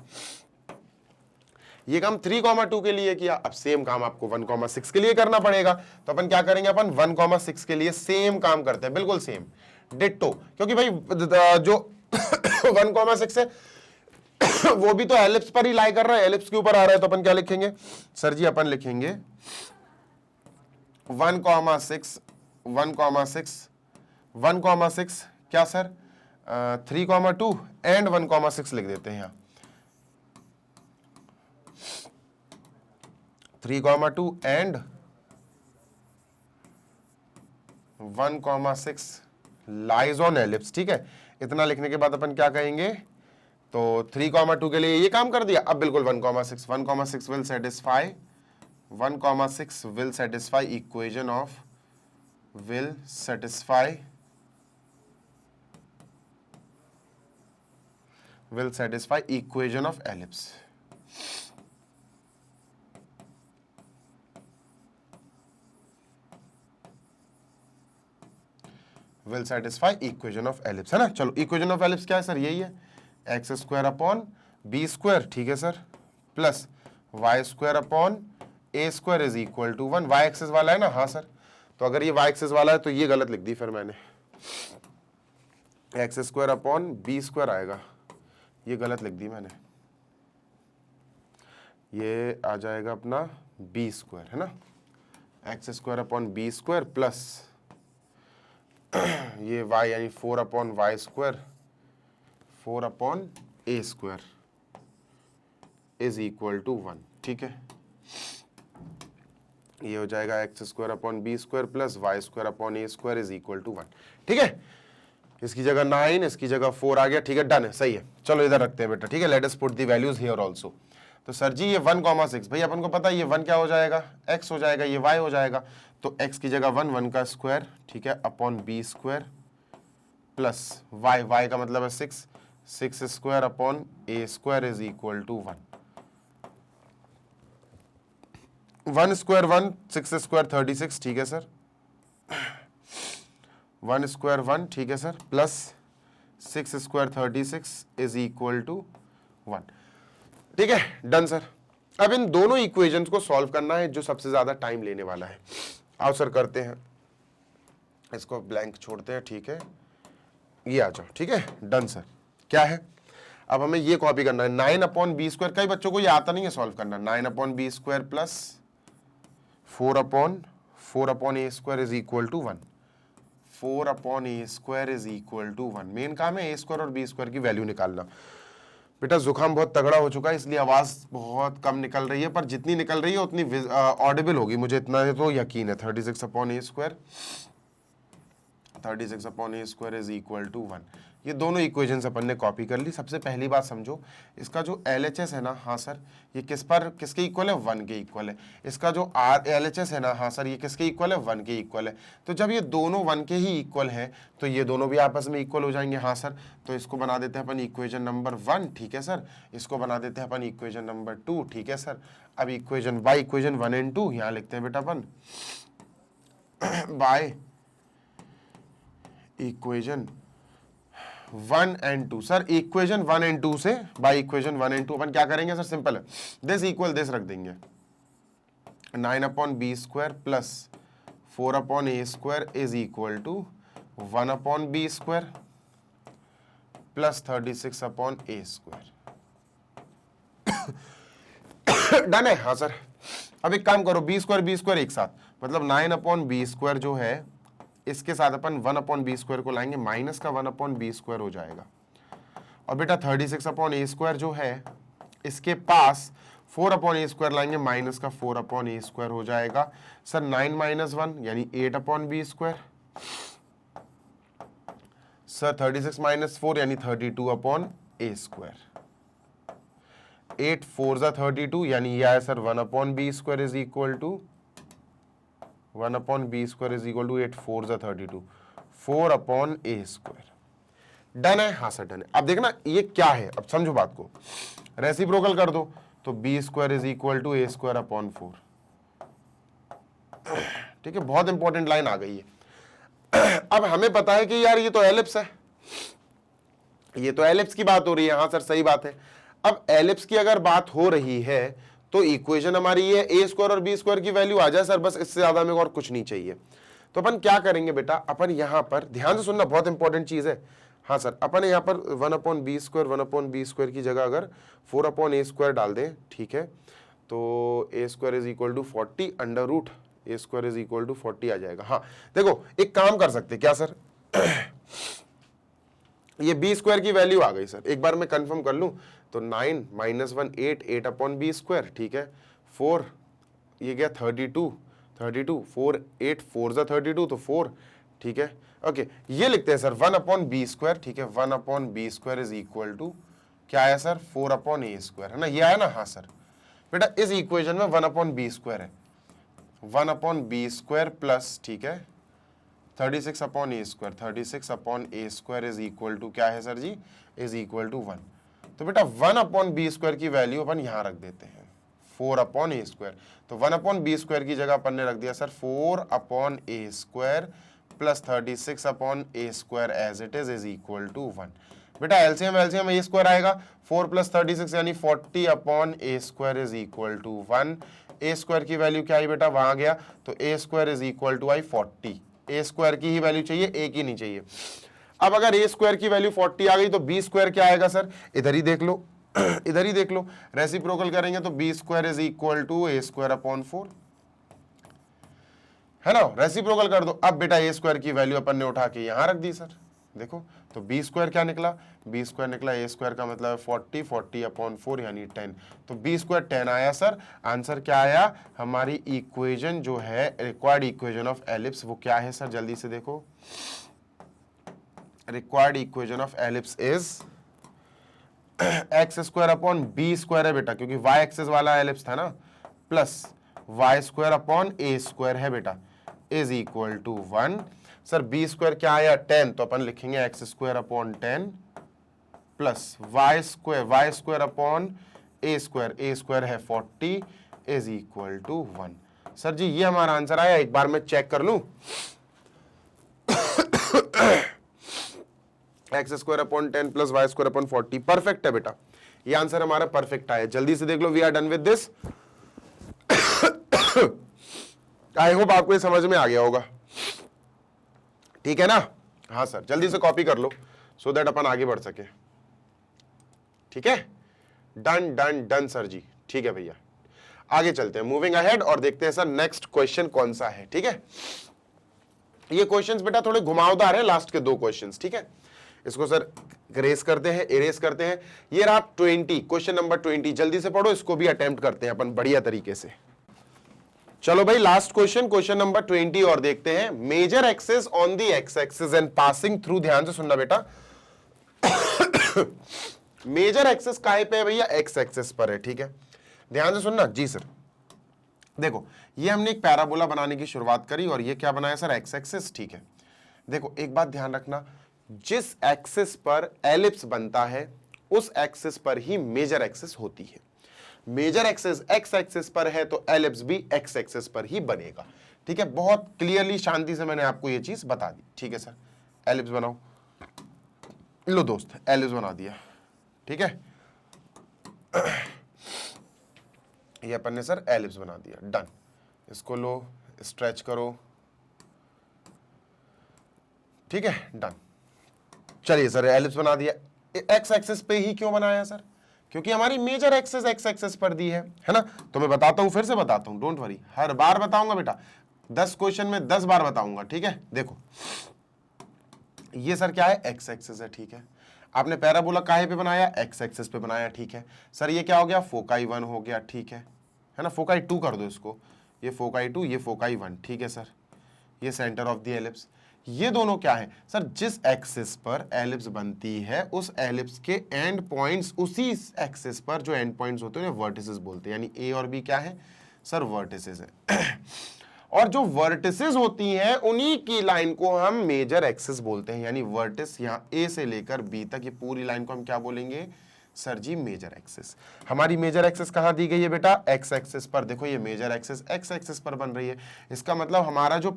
ये काम 3,2 के लिए किया, अब सेम काम आपको 1,6 के लिए करना पड़ेगा। तो अपन क्या करेंगे, अपन 1,6 के लिए सेम काम करते हैं, बिल्कुल सेम डिट्टो, क्योंकि भाई जो 1,6 है वो भी तो एलिप्स पर ही लाई कर रहा है, एलिप्स के ऊपर आ रहा है। तो अपन क्या लिखेंगे सर जी, अपन लिखेंगे 1,6 क्या सर, 3,2 एंड 1,6 लिख देते हैं यहाँ, 3,2 एंड 1,6 लाइज ऑन एलिप्स, ठीक है। इतना लिखने के बाद अपन क्या कहेंगे, तो 3,2 के लिए ये काम कर दिया। अब बिल्कुल 1,6 will satisfy, 1,6 will satisfy equation of, will satisfy equation of ellipse, will satisfy equation of ellipse, है ना। चलो equation of ellipse क्या है सर, यही है, x square upon B square, ठीक है sir, plus Y square upon A square is equal to 1। Y axis वाला है ना, हाँ सर। तो अगर ये वाई एक्सिस वाला है तो ये गलत लिख दी फिर मैंने, x square upon B square आएगा, ये गलत लिख दी मैंने, ये आ जाएगा अपना बी स्क्वायर, है ना, x square upon B square plus ये y यानी 4 upon y square, 4 upon A square is equal to 1, ठीक है। ये हो जाएगा x square upon B square plus Y square upon A square is equal to 1, ठीक है। इसकी जगह 9, इसकी जगह 4 आ गया, ठीक है, डन है, सही है। चलो इधर रखते हैं बेटा, ठीक है, let us put the values here also. तो सर जी ये 1,6 भाई अपन को पता है ये 1 क्या हो जाएगा, x हो जाएगा, ये y हो जाएगा। तो x की जगह 1 का स्क्वायर, ठीक है, upon B square plus y का मतलब है 6 square upon A square is equal to 1। 1 square 1, 6 square 36, ठीक है सर, 1 स्क्वायर 1, ठीक है sir, plus 6 square 36 is equal to 1, ठीक है, डन सर। अब इन दोनों इक्वेशंस को सॉल्व करना है, जो सबसे ज्यादा टाइम लेने वाला है। आओ सर करते हैं, इसको ब्लैंक छोड़ते हैं, ठीक है, ये आ जाओ, ठीक है, डन सर। क्या है, अब हमें ये कॉपी करना है, 9 अपॉन बी स्क्वायर, कई बच्चों को ये आता नहीं है सॉल्व करना, 9 upon B square plus 4 upon A square is equal to 1, 4 upon A square is equal to 1। Main काम है ए स्क्वायर और बी स्क्वायर की वैल्यू निकालना। बेटा जुकाम बहुत तगड़ा हो चुका है इसलिए आवाज बहुत कम निकल रही है, पर जितनी निकल रही है उतनी ऑडिबल होगी, मुझे इतना तो यकीन है। 36/a², 36/a² is equal to 1। ये दोनों इक्वेशंस अपन ने कॉपी कर ली। सबसे पहली बात समझो, इसका जो LHS है ना, हाँ सर, ये किसके इक्वल है? 1 के इक्वल है। इसका जो LHS है ना, हाँ सर, ये किसके इक्वल है? 1 के इक्वल है। तो जब ये दोनों 1 के ही इक्वल है तो ये दोनों भी आपस में इक्वल हो जाएंगे। हाँ सर, तो इसको बना देते हैं अपन इक्वेशन नंबर 1, ठीक है सर। इसको बना देते हैं अपन इक्वेशन नंबर 2, ठीक है सर। अब इक्वेशन 1 एंड 2 यहां लिखते हैं बेटा अपन by equation 1 and 2। Sir equation 1 and 2 से बाय इक्वेशन 1 एंड 2 अपन क्या करेंगे सर? सिंपल है, दिस इक्वल दिस रख देंगे। 9/b² plus 4/a² is equal to 1/b² plus 36/a²। Done है? हाँ सर। अब एक काम करो, b² एक साथ, मतलब 9/b² जो है इसके साथ अपन 1/b² को लाएंगे, माइनस का 1/b² हो जाएगा। और बेटा 36/a² जो है इसके पास 4/a² लाएंगे, माइनस का 4/a² हो जाएगा। सर 9 - 1 यानी 8/b²। सर 36 - 4 यानी 32/a²। 8 4 = 32 यानी यह है sir 1/b² is equal to 1/b² is equal to 8 4 = 32, 4/a²। Done है? हाँ सर डन है। अब देखना ये क्या है, अब समझो बात को, रेसिप्रोकल कर दो तो b² is equal to a²/4। ठीक है, बहुत इंपॉर्टेंट लाइन आ गई है। अब हमें पता है कि यार ये तो एलिप्स है, ये तो एलिप्स की बात हो रही है। हाँ सर सही बात है। अब एलिप्स की अगर बात हो रही है तो इक्वेशन हमारी ये a² और b² की वैल्यू आ जाए सर, बस इससे ज्यादा हमें और कुछ नहीं चाहिए। तो अपन क्या करेंगे बेटा, अपन यहां पर ध्यान से सुनना, बहुत इंपॉर्टेंट चीज है। हाँ सर, अपन यहां पर 1/b² की जगह अगर 4/a² डाल दें, ठीक है, तो a² is equal to 40 √ a² is equal to 40 आ जाएगा। हाँ देखो एक काम कर सकते क्या सर, ये b² की वैल्यू आ गई सर, एक बार मैं कंफर्म कर लूं तो 9 - 1 8 8/b², ठीक है। 4 ये गया 32 4 8 4 = 32 तो 4, ठीक है। ओके ये लिखते हैं सर 1/b², ठीक है। 1/b² इज इक्वल टू क्या आया सर? 4/a² है ना, ये आया ना? हाँ सर। बेटा इस इक्वेशन में 1/b² है, 1/b² प्लस, ठीक है, 36/a², 36/a² is equal to क्या है sir ji? Is equal to 1। तो बेटा 1/b² की वैल्यू अपन यहां रख देते हैं 4/a²। तो 1/b² की जगह अपन ने रख दिया sir 4/a² plus 36/a² as it is equal to 1। बेटा एलसीएम a² आएगा, 4 + 36 यानी 40/a² is equal to 1। a² की वैल्यू क्या आई बेटा? वहां गया तो a² is equal to I 40। a² की ही वैल्यू चाहिए, a की नहीं चाहिए। अब अगर a² की वैल्यू 40 आ गई तो b² क्या आएगा सर? इधर ही देख लो, इधर ही देख लो, रेसिप्रोकल करेंगे तो b² is equal to a²/4 है ना, रेसिप्रोकल कर दो। अब बेटा a² की वैल्यू अपन ने उठा के यहां रख दी सर, देखो तो b² क्या निकला? b² निकला a² का मतलब 40 40/4 यानी 10, तो b² 10 आया सर। आंसर क्या आया? हमारी इक्वेशन जो है, रिक्वायर्ड इक्वेशन ऑफ एलिप्स, वो क्या है सर? जल्दी से देखो, required equation of ellipse is x² है बेटा, क्योंकि y एक्सिस वाला एलिप्स था ना, प्लस y² है बेटा, is equal to 1। Sir b² क्या आया? 10, तो अपन लिखेंगे x² प्लस y² है 40 इज इक्वल टू 1। सर जी ये हमारा आंसर आया, एक बार मैं चेक कर लूं, x² प्लस y² 40, परफेक्ट है बेटा, ये आंसर हमारा परफेक्ट आया। जल्दी से देख लो, we are done with this. I hope आपको ये समझ में आ गया होगा, ठीक है ना? हाँ सर, जल्दी से कॉपी कर लो सो दैट अपन आगे बढ़ सके, ठीक है? डन डन डन सर जी, ठीक है भैया, आगे चलते हैं, मूविंग अहेड, और देखते हैं सर नेक्स्ट क्वेश्चन कौन सा है, ठीक है? ये क्वेश्चंस बेटा थोड़े घुमावदार है, लास्ट के 2 क्वेश्चंस, ठीक है? इसको सर इरेज करते हैं, इरेज करते हैं। ये रहा 20, क्वेश्चन नंबर 20। जल्दी से पढ़ो, इसको भी अटेम्प्ट करते हैं अपन बढ़िया तरीके से। चलो भाई लास्ट क्वेश्चन, क्वेश्चन नंबर 20 और देखते हैं। Major axis on the x axis and passing through, ध्यान से सुनना बेटा। मेजर एक्सिस काहे पे है भैया? एक्स एक्सिस पर है, ठीक है, ध्यान से सुनना। जी सर, देखो ये हमने एक पैराबोला बनाने की शुरुआत करी और ये क्या बनाया सर? एक्स एक्सिस, ठीक है। देखो एक बात ध्यान रखना, जिस एक्सिस पर एलिप्स बनता है उस एक्सिस पर ही मेजर एक्सिस होती है। मेजर एक्सिस एक्स एक्सिस पर है तो एलिप्स भी एक्स एक्सिस पर ही बनेगा, ठीक है। बहुत क्लियरली शांति से मैंने आपको ये चीज बता दी, ठीक है सर। एलिप्स बनाओ, लो दोस्त एलिप्स बना दिया, ठीक है। ये अपन ने सर एलिप्स बना दिया, डन। इसको लो, स्ट्रेच करो, ठीक है, डन। चलिए सर एलिप्स बना दिया। एक्स एक्सिस पे ही क्यों बनाया सर? क्योंकि हमारी मेजर एक्सिस एक्स एक्सिस पर दी है ना। तो मैं बताता हूं, फिर से बताता हूं, डोंट वरी, हर बार बताऊंगा बेटा, 10 क्वेश्चन में 10 बार बताऊंगा, ठीक है। देखो ये सर क्या है? एक्स एक्सिस है, ठीक है। आपने पैराबोला काहे पे बनाया? एक्स एक्सिस पे बनाया, ठीक है सर। ये क्या हो गया? फोकाई 1 हो गया, ठीक है ना। फोकाई 2 कर दो इसको, ये फोकाई 2, ये फोकाई 1, ठीक है सर। ये सेंटर ऑफ द एलिप्स। ये दोनों क्या है सर? जिस एक्सिस पर एलिप्स बनती है उस एलिप्स के एंड पॉइंट्स उसी एक्सिस पर जो एंड पॉइंट्स होते हैं वर्टिसेस बोलते हैं, यानी ए और बी क्या है सर? वर्टिसेस है। और जो वर्टिसेस होती हैं उन्हीं की लाइन को हम मेजर एक्सिस बोलते हैं, यानी वर्टिस यहां ए से लेकर बी तक, ये पूरी लाइन को हम क्या बोलेंगे सर जी? Major axis. हमारी मेजर एक्सिस कहां दी गई है बेटा? एक्स एक्सिस पर। देखो ये मेजर एक्सिस एक्स एक्सिस पर बन रही है, इसका मतलब हमारा जो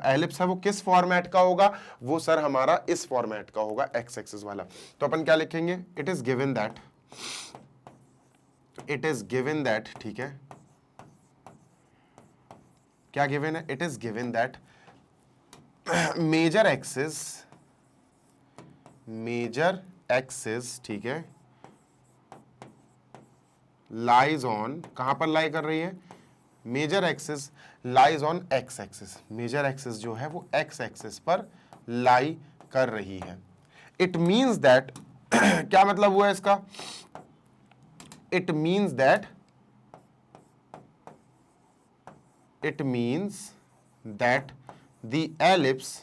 एलिप्स है वो किस फॉर्मेट का होगा? वो सर हमारा इस फॉर्मेट का होगा, एक्स एक्सिस वाला। तो अपन क्या लिखेंगे? It is given that, it is given that, ठीक है, क्या गिवन है? It is given that major axis, major axis, ठीक है, लाइज ऑन, कहां पर लाई कर रही है? Major axis lies on x axis. Major axis जो है वो एक्स एक्सिस पर लाई कर रही है। इट मींस दैट क्या मतलब हुआ इसका? It means that, it means that the ellipse,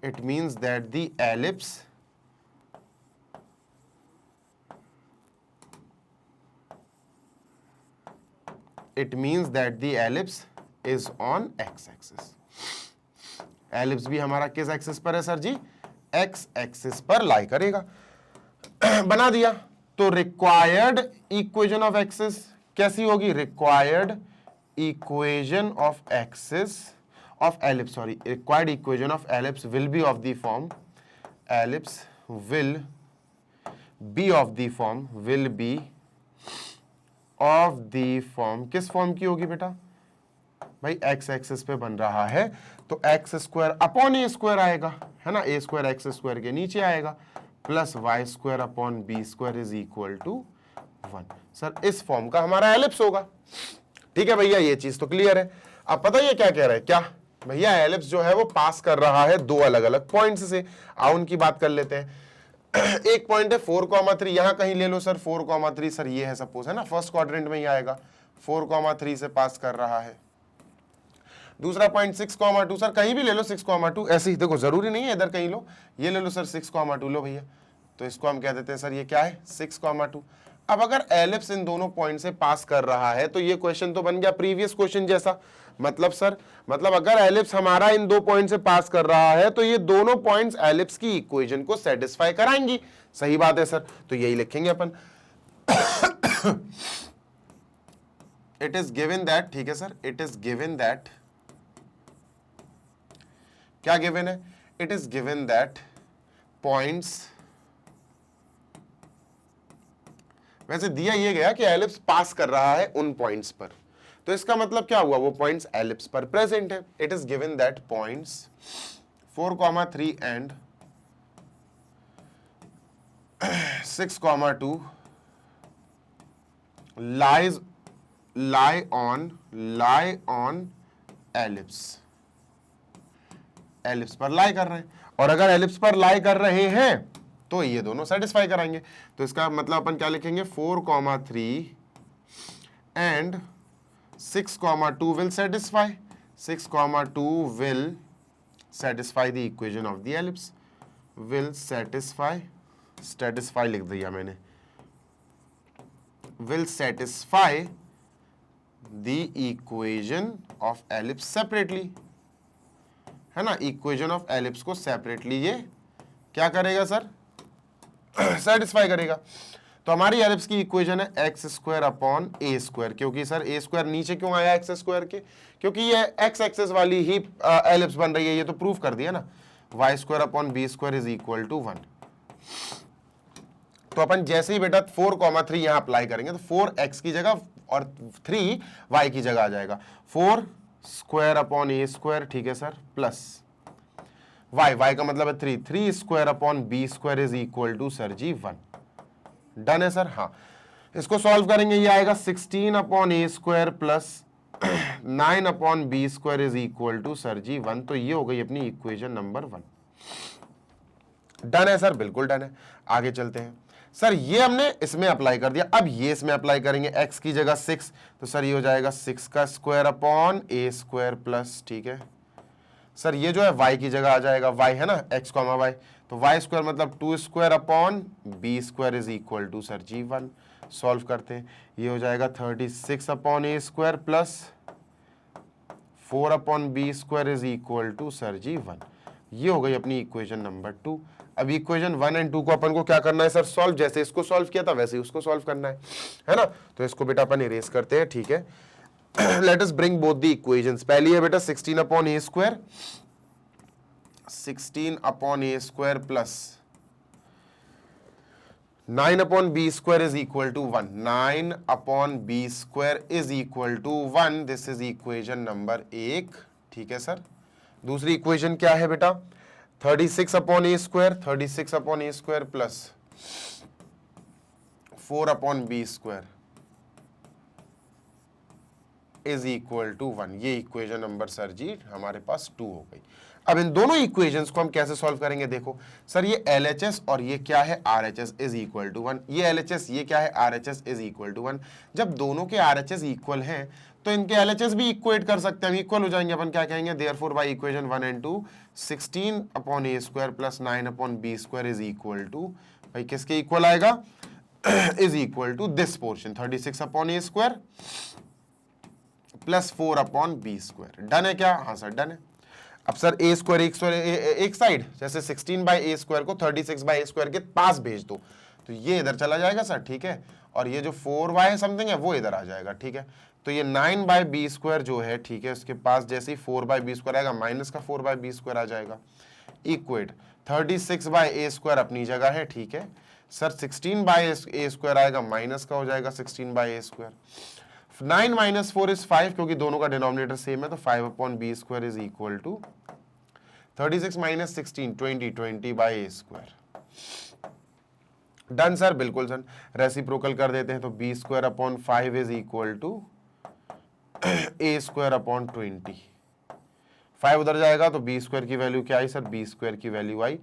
it means that the ellipse it means that the ellipse is on x axis. Ellipse भी हमारा किस एक्सिस पर है सर जी? एक्स एक्सिस पर लाई करेगा। बना दिया। तो रिक्वायर्ड इक्वेशन ऑफ एक्सिस कैसी होगी? Required equation of axis of ellipse, sorry, required equation of ellipse will be of the form, ellipse will be of the form, will be of the form, किस form की होगी बेटा? भाई x axis पे बन रहा है तो एक्स स्क्वायर अपॉन ए स्क्वायर आएगा, है ना। ए स्क्वायर एक्स स्क्वायर के नीचे आएगा, plus Y square upon B square is equal to 1। Sir इस फॉर्म का हमारा एलिप्स होगा, ठीक है भैया, ये चीज तो क्लियर है। अब पता है क्या कह रहा है? क्या भैया? एलिप्स जो है वो पास कर रहा है दो अलग अलग पॉइंट्स से। आओ उनकी बात कर लेते हैं। एक पॉइंट है 4,3, यहां कहीं ले लो सर 4,3, सर ये है सपोज, है ना, फर्स्ट क्वाड्रेंट में ही आएगा, 4,3 से पास कर रहा है। दूसरा पॉइंट 6,2, सर कहीं भी ले लो 6,2, ऐसे ही, देखो जरूरी नहीं है इधर कहीं लो, ये ले लो सर 6,2 लो भैया, तो इसको हम कह देते हैं सर ये क्या है? 6,2। अब अगर एलिप्स इन दोनों पॉइंट से पास कर रहा है तो ये क्वेश्चन तो बन गया प्रीवियस क्वेश्चन जैसा। मतलब सर, मतलब अगर एलिप्स हमारा इन दो पॉइंट से पास कर रहा है तो ये दोनों पॉइंट्स एलिप्स की इक्वेशन को सेटिस्फाई कराएंगी। सही बात है सर, तो यही लिखेंगे अपन। इट इज गिवन दैट, ठीक है sir, it is given that, क्या गिवन है? It is given that points, वैसे दिया ये गया कि एलिप्स पास कर रहा है उन पॉइंट्स पर, तो इसका मतलब क्या हुआ? वो पॉइंट्स एलिप्स पर प्रेजेंट है। It is given that points 4,3 and 6,2 lie on ellipse, ellipse पर लाई कर रहे हैं। और अगर एलिप्स पर लाई कर रहे हैं तो ये दोनों सेटिस्फाई कराएंगे। तो इसका मतलब अपन क्या लिखेंगे, 4,3 and 6,2 will satisfy, 6,2 will satisfy the equation of the ellipse, will satisfy लिख दिया मैंने, will satisfy the equation of ellipse separately, है ना। इक्वेशन ऑफ एलिप्स को सेपरेटली ये क्या करेगा सर, सेटिस्फाई करेगा। तो हमारी एलिप्स की इक्वेशन है एक्स स्क्वायर अपॉन ए स्क्वायर, क्योंकि सर ए स्क्वायर नीचे क्यों आया एक्स स्क्वायर के, क्योंकि ये एक्स एक्सेस वाली ही एलिप्स बन रही है, ये तो प्रूफ कर दिया ना। Y square upon B square is equal to 1। तो अपन जैसे ही बेटा 4,3 यहां अप्लाई करेंगे तो 4x की जगह और 3y की जगह आ जाएगा, 4 स्क्वायर अपॉन ए स्क्वायर, ठीक है सर, प्लस y का मतलब है 3 square upon B square is equal to sir ji 1। Done है सर। हाँ, इसको सॉल्व करेंगे, ये आएगा 16 upon A square plus 9 upon B square is equal to sir जी 1। तो ये हो गई अपनी इक्वेशन नंबर 1। डन है सर, बिल्कुल डन है। आगे चलते हैं सर, ये हमने इसमें अप्लाई कर दिया, अब ये इसमें अप्लाई करेंगे, x की जगह 6, तो सर ये हो जाएगा 6 का स्क्वायर अपॉन ए स्क्वायर प्लस, ठीक है सर, ये जो है y की जगह आ जाएगा, y है ना, x कॉमा y, तो y स्क्वायर मतलब 2 square upon B square is equal to sir ji 1। Solve करते हैं, ये हो जाएगा 36 upon A square plus 4 upon B square is equal to sir जी 1। ये हो गई अपनी इक्वेशन नंबर 2। अब इक्वेशन 1 एंड 2 को अपन को क्या करना है सर, सॉल्व, जैसे इसको सॉल्व किया था वैसे ही उसको सॉल्व करना है ना। तो इसको बेटा अपन इरेज करते हैं, ठीक है। Let us bring both the equations. पहली है बेटा 16 upon A square, 16 upon A square plus 9 upon B square is equal to 1, 9 upon B square is equal to 1। This is equation number 1, ठीक है सर। दूसरी इक्वेशन क्या है बेटा, 36 upon A square, 36 upon A square plus 4 upon B square is equal to 1। ये equation number sir जी हमारे पास 2 हो गई। अब इन दोनों इक्वेशंस को हम कैसे सॉल्व करेंगे, देखो सर, ये LHS और ये क्या है RHS इज इक्वल टू 1, ये LHS ये क्या है RHS इज इक्वल टू 1। जब दोनों के RHS इक्वल हैं तो इनके LHS भी इक्वेट कर सकते हैं, इक्वल हो जाएंगे। अपन क्या कहेंगे, therefore by equation 1 and 2 16 upon A square plus 9 upon B square is equal to, भाई किसके इक्वल आएगा, is equal to this portion 36 upon A square plus 4 upon B square. Done है क्या, हाँ सर डन है। अब सर ए स्क्वायर एक साइड, जैसे 16 बाई ए स्क्वायर को 36 बाई ए स्क्वायर के पास भेज दो, तो ये इधर चला जाएगा सर, ठीक है, और ये जो 4y समथिंग है वो इधर आ जाएगा, ठीक है। तो ये 9 बाई बी स्क्वायर जो है, ठीक है, उसके पास जैसे ही 4 बाई बी स्क्वायर आएगा, माइनस का 4 बाई बी स्क्वायर आ जाएगा, इक्वेट 36 बाई ए स्क्वायर अपनी जगह है, ठीक है सर। 16 बाई ए स्क्वायर आएगा, माइनस का हो जाएगा 16 by a square. 9 minus 4 is 5, क्योंकि दोनों का डिनोमिनेटर सेम है, तो 5 upon B square is equal to 36 minus 16 20 by a square. Done sir, बिल्कुल सर। रेसिप्रोकल कर देते हैं, तो b square upon 5 is equal to A square upon 20। 5 उधर जाएगा तो बी स्क्वायर की वैल्यू क्या आई सर, बी स्क्वायर की वैल्यू आई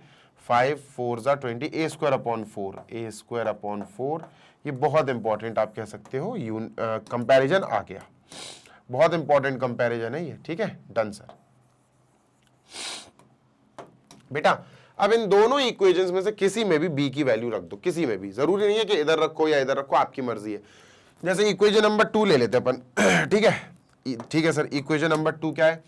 5 4 जा 20, ए square upon 4, a square upon 4। ये बहुत इंपॉर्टेंट आप कह सकते हो, कंपैरिजन आ गया, बहुत इंपॉर्टेंट कंपैरिजन है ये, ठीक है। Done sir. बेटा अब इन दोनों इक्वेशंस में से किसी में भी b की वैल्यू रख दो, किसी में भी, जरूरी नहीं है कि इधर रखो या इधर रखो, आपकी मर्जी है। जैसे इक्वेशन नंबर 2 ले लेते हैं अपन, ठीक है, ठीक है सर। इक्वेशन नंबर 2 क्या है,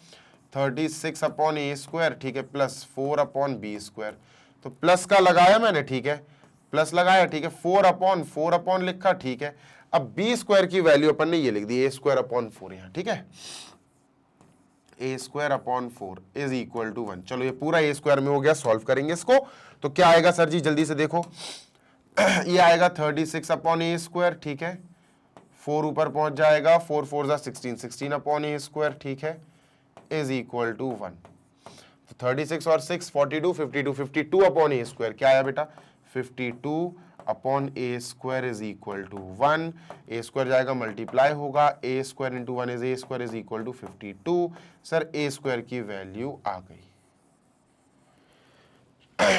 36 अपॉन ए स्क्वायर, ठीक है, प्लस 4 अपॉन बी स्क्वायर। तो प्लस का लगाया मैंने, ठीक है, प्लस लगाया, ठीक है, 4 अपॉन लिखा, ठीक है। अब बी स्क्वायर की वैल्यू अपन ने ये लिख दी, ए स्क्वायर अपॉन 4 यहाँ, ठीक है, ए square upon 4 is equal to 1। चलो ये पूरा ए स्क्वायर में हो गया, सॉल्व करेंगे इसको, तो क्या आएगा सर जी, जल्दी से देखो, ये आएगा 36 अपॉन ए स्क्वायर, ठीक है, 4 ऊपर पहुंच जाएगा, 4 4 जा 16, 16 अपॉन ए स्क्वायर, ठीक है, इज इक्वल टू 1। तो 36 और 6 42, 52 52 अपॉन ए स्क्वायर क्या आया बेटा, 52 upon A square is equal to 1। A square जाएगा, मल्टीप्लाई होगा, A square into 1 is A square is equal to 52। Sir A square की वैल्यू आ गई।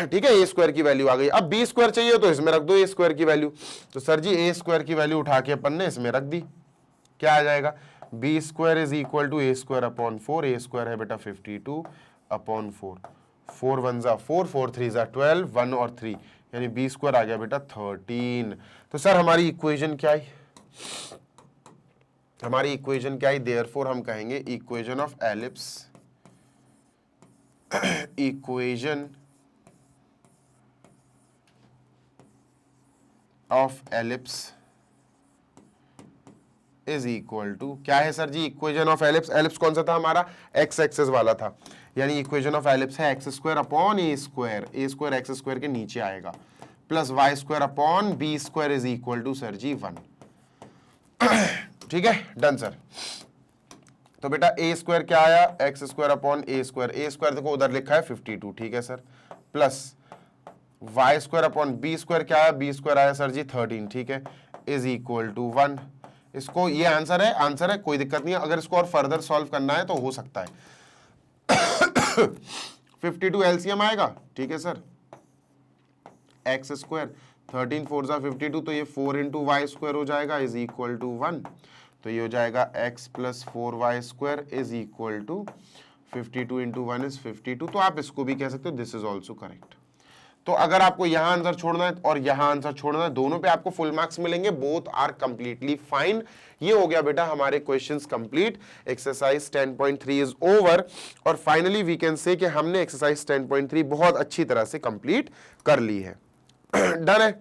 ठीक है, ए स्क्वायर की वैल्यू आ गई। अब बी स्क्वायर चाहिए तो इसमें रख दो ए स्क्वायर की वैल्यू। तो सर जी ए स्क्वायर की वैल्यू उठा के अपन ने इसमें रख दी, क्या आ जाएगा, b square is equal to A square upon 4। A square है बेटा 52 अपॉन 4, 4 1 जा 4, 4 3 जा 12, 1 और 3 यानी बी स्क्वायर आ गया बेटा 13। तो सर हमारी इक्वेशन क्या है, हमारी इक्वेशन क्या है, देयरफॉर हम कहेंगे equation of ellipse, equation of ellipse is equal to, क्या है सर जी इक्वेशन ऑफ एलिप्स, एलिप्स कौन सा था हमारा, एक्स एक्सिस वाला था, यानी इक्वेशन ऑफ एलिप्स है एक्स स्क्वायर अपॉन ए स्क्वायर एक्स स्क्वायर के नीचे आएगा, plus Y square upon B square is equal to sir जी 1। ठीक है, डन सर। तो बेटा ए स्क्वायर क्या आया, एक्स स्क्वायर अपॉन ए स्क्वायर देखो उधर लिखा है 52, ठीक है sir, plus Y square upon B square क्या आया, बी स्क्वायर आया सर जी 13, ठीक है, इज इक्वल टू 1। इसको ये आंसर है, कोई दिक्कत नहीं है, अगर इसको और फर्दर सॉल्व करना है तो हो सकता है। 52 एलसीएम आएगा, ठीक है सर, एक्स स्क्वायर 13 4 जा 52, तो ये 4 इंटू वाई स्क्वायर हो जाएगा इज इक्वल टू 1, तो ये हो जाएगा x plus 4y square is equal to 52 into 1 is 52। तो आप इसको भी कह सकते हो दिस इज ऑल्सो करेक्ट। तो अगर आपको यहां आंसर छोड़ना है और यहां आंसर छोड़ना है, दोनों पे आपको फुल मार्क्स मिलेंगे, बोथ आर कंप्लीटली फाइन। ये हो गया बेटा हमारे questions complete, exercise 10.3 is over. और फाइनली वी कैन से कि हमने एक्सरसाइज 10.3 बहुत अच्छी तरह से कंप्लीट कर ली है। डन है,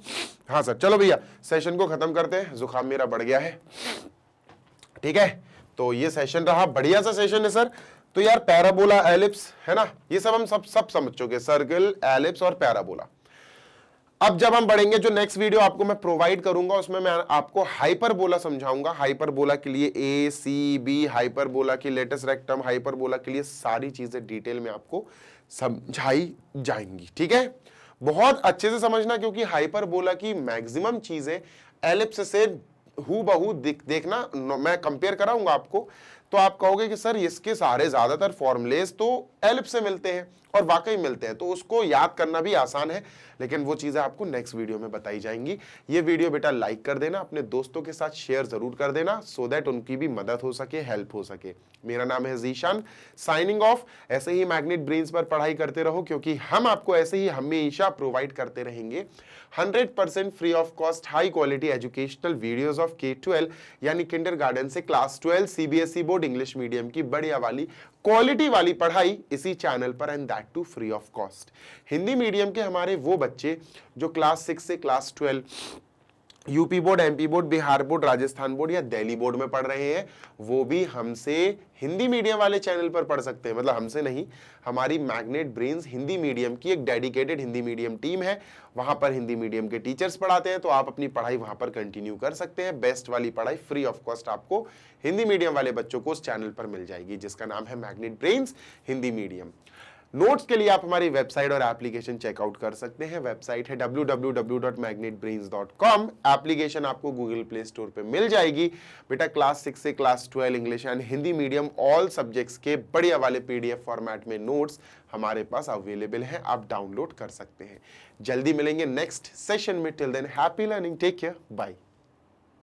हाँ सर, चलो भैया सेशन को खत्म करते हैं, जुकाम मेरा बढ़ गया है, ठीक है। तो ये सेशन रहा, बढ़िया सा सेशन है सर। तो यार पैराबोला, एलिप्स है ना, ये सब हम सब समझ चुके, सर्कल, एलिप्स और पैराबोला। अब जब हम बढ़ेंगे, जो नेक्स्ट वीडियो आपको मैं प्रोवाइड करूंगा उसमें मैं आपको हाइपरबोला समझाऊंगा। हाइपरबोला के लिए ए सी बी, हाइपरबोला की लेटेस्ट रेक्टम, हाइपरबोला के लिए सारी चीजें डिटेल में आपको समझाई जाएंगी, ठीक है। बहुत अच्छे से समझना, क्योंकि हाइपरबोला की मैक्सिमम चीजें एलिप्स से हूबहू देखना, मैं कंपेयर कराऊंगा आपको, तो आप कहोगे कि सर इसके सारे ज्यादातर फॉर्मूलेज तो एलिप्स से मिलते हैं, और वाकई मिलते हैं, तो उसको याद करना भी आसान है, लेकिन वो चीजें आपको नेक्स्ट वीडियो में बताई जाएंगी। ये वीडियो बेटा लाइक कर देना, अपने दोस्तों के साथ शेयर जरूर कर देना, सो दैट उनकी भी मदद हो सके, हेल्प हो सके। मेरा नाम है जीशान, साइनिंग ऑफ। ऐसे ही मैग्नेट ब्रेन्स पर पढ़ाई करते रहो, क्योंकि हम आपको ऐसे ही हमेशा प्रोवाइड करते रहेंगे 100% free of cost high quality educational videos of K-12 यानी किंडरगार्टन से class 12 CBSE board English medium की बढ़िया वाली क्वालिटी वाली पढ़ाई इसी चैनल पर, and that too free of cost. Hindi medium के हमारे वो बच्चे जो क्लास 6 से class 12 UP board, MP board, Bihar board, Rajasthan board या दिल्ली बोर्ड में पढ़ रहे हैं, वो भी हमसे हिंदी मीडियम वाले चैनल पर पढ़ सकते हैं। मतलब हमसे नहीं, हमारी मैग्नेट ब्रेन्स हिंदी मीडियम की एक डेडिकेटेड हिंदी मीडियम टीम है, वहां पर हिंदी मीडियम के टीचर्स पढ़ाते हैं, तो आप अपनी पढ़ाई वहां पर कंटिन्यू कर सकते हैं। बेस्ट वाली पढ़ाई फ्री ऑफ कॉस्ट आपको हिंदी मीडियम वाले बच्चों को उस चैनल पर मिल जाएगी, जिसका नाम है magnet brains Hindi medium. Notes के लिए आप हमारी वेबसाइट और एप्लीकेशन चेकआउट कर सकते हैं। वेबसाइट है www.magnetbrains.com। एप्लीकेशन आपको गूगल प्ले स्टोर पे मिल जाएगी। बेटा क्लास 6 से class 12 English and Hindi medium all subjects के बढ़िया वाले PDF फॉर्मेट में नोट्स हमारे पास अवेलेबल हैं, आप डाउनलोड कर सकते हैं। जल्दी मिलेंगे नेक्स्ट सेशन में, till then happy learning, take care, bye.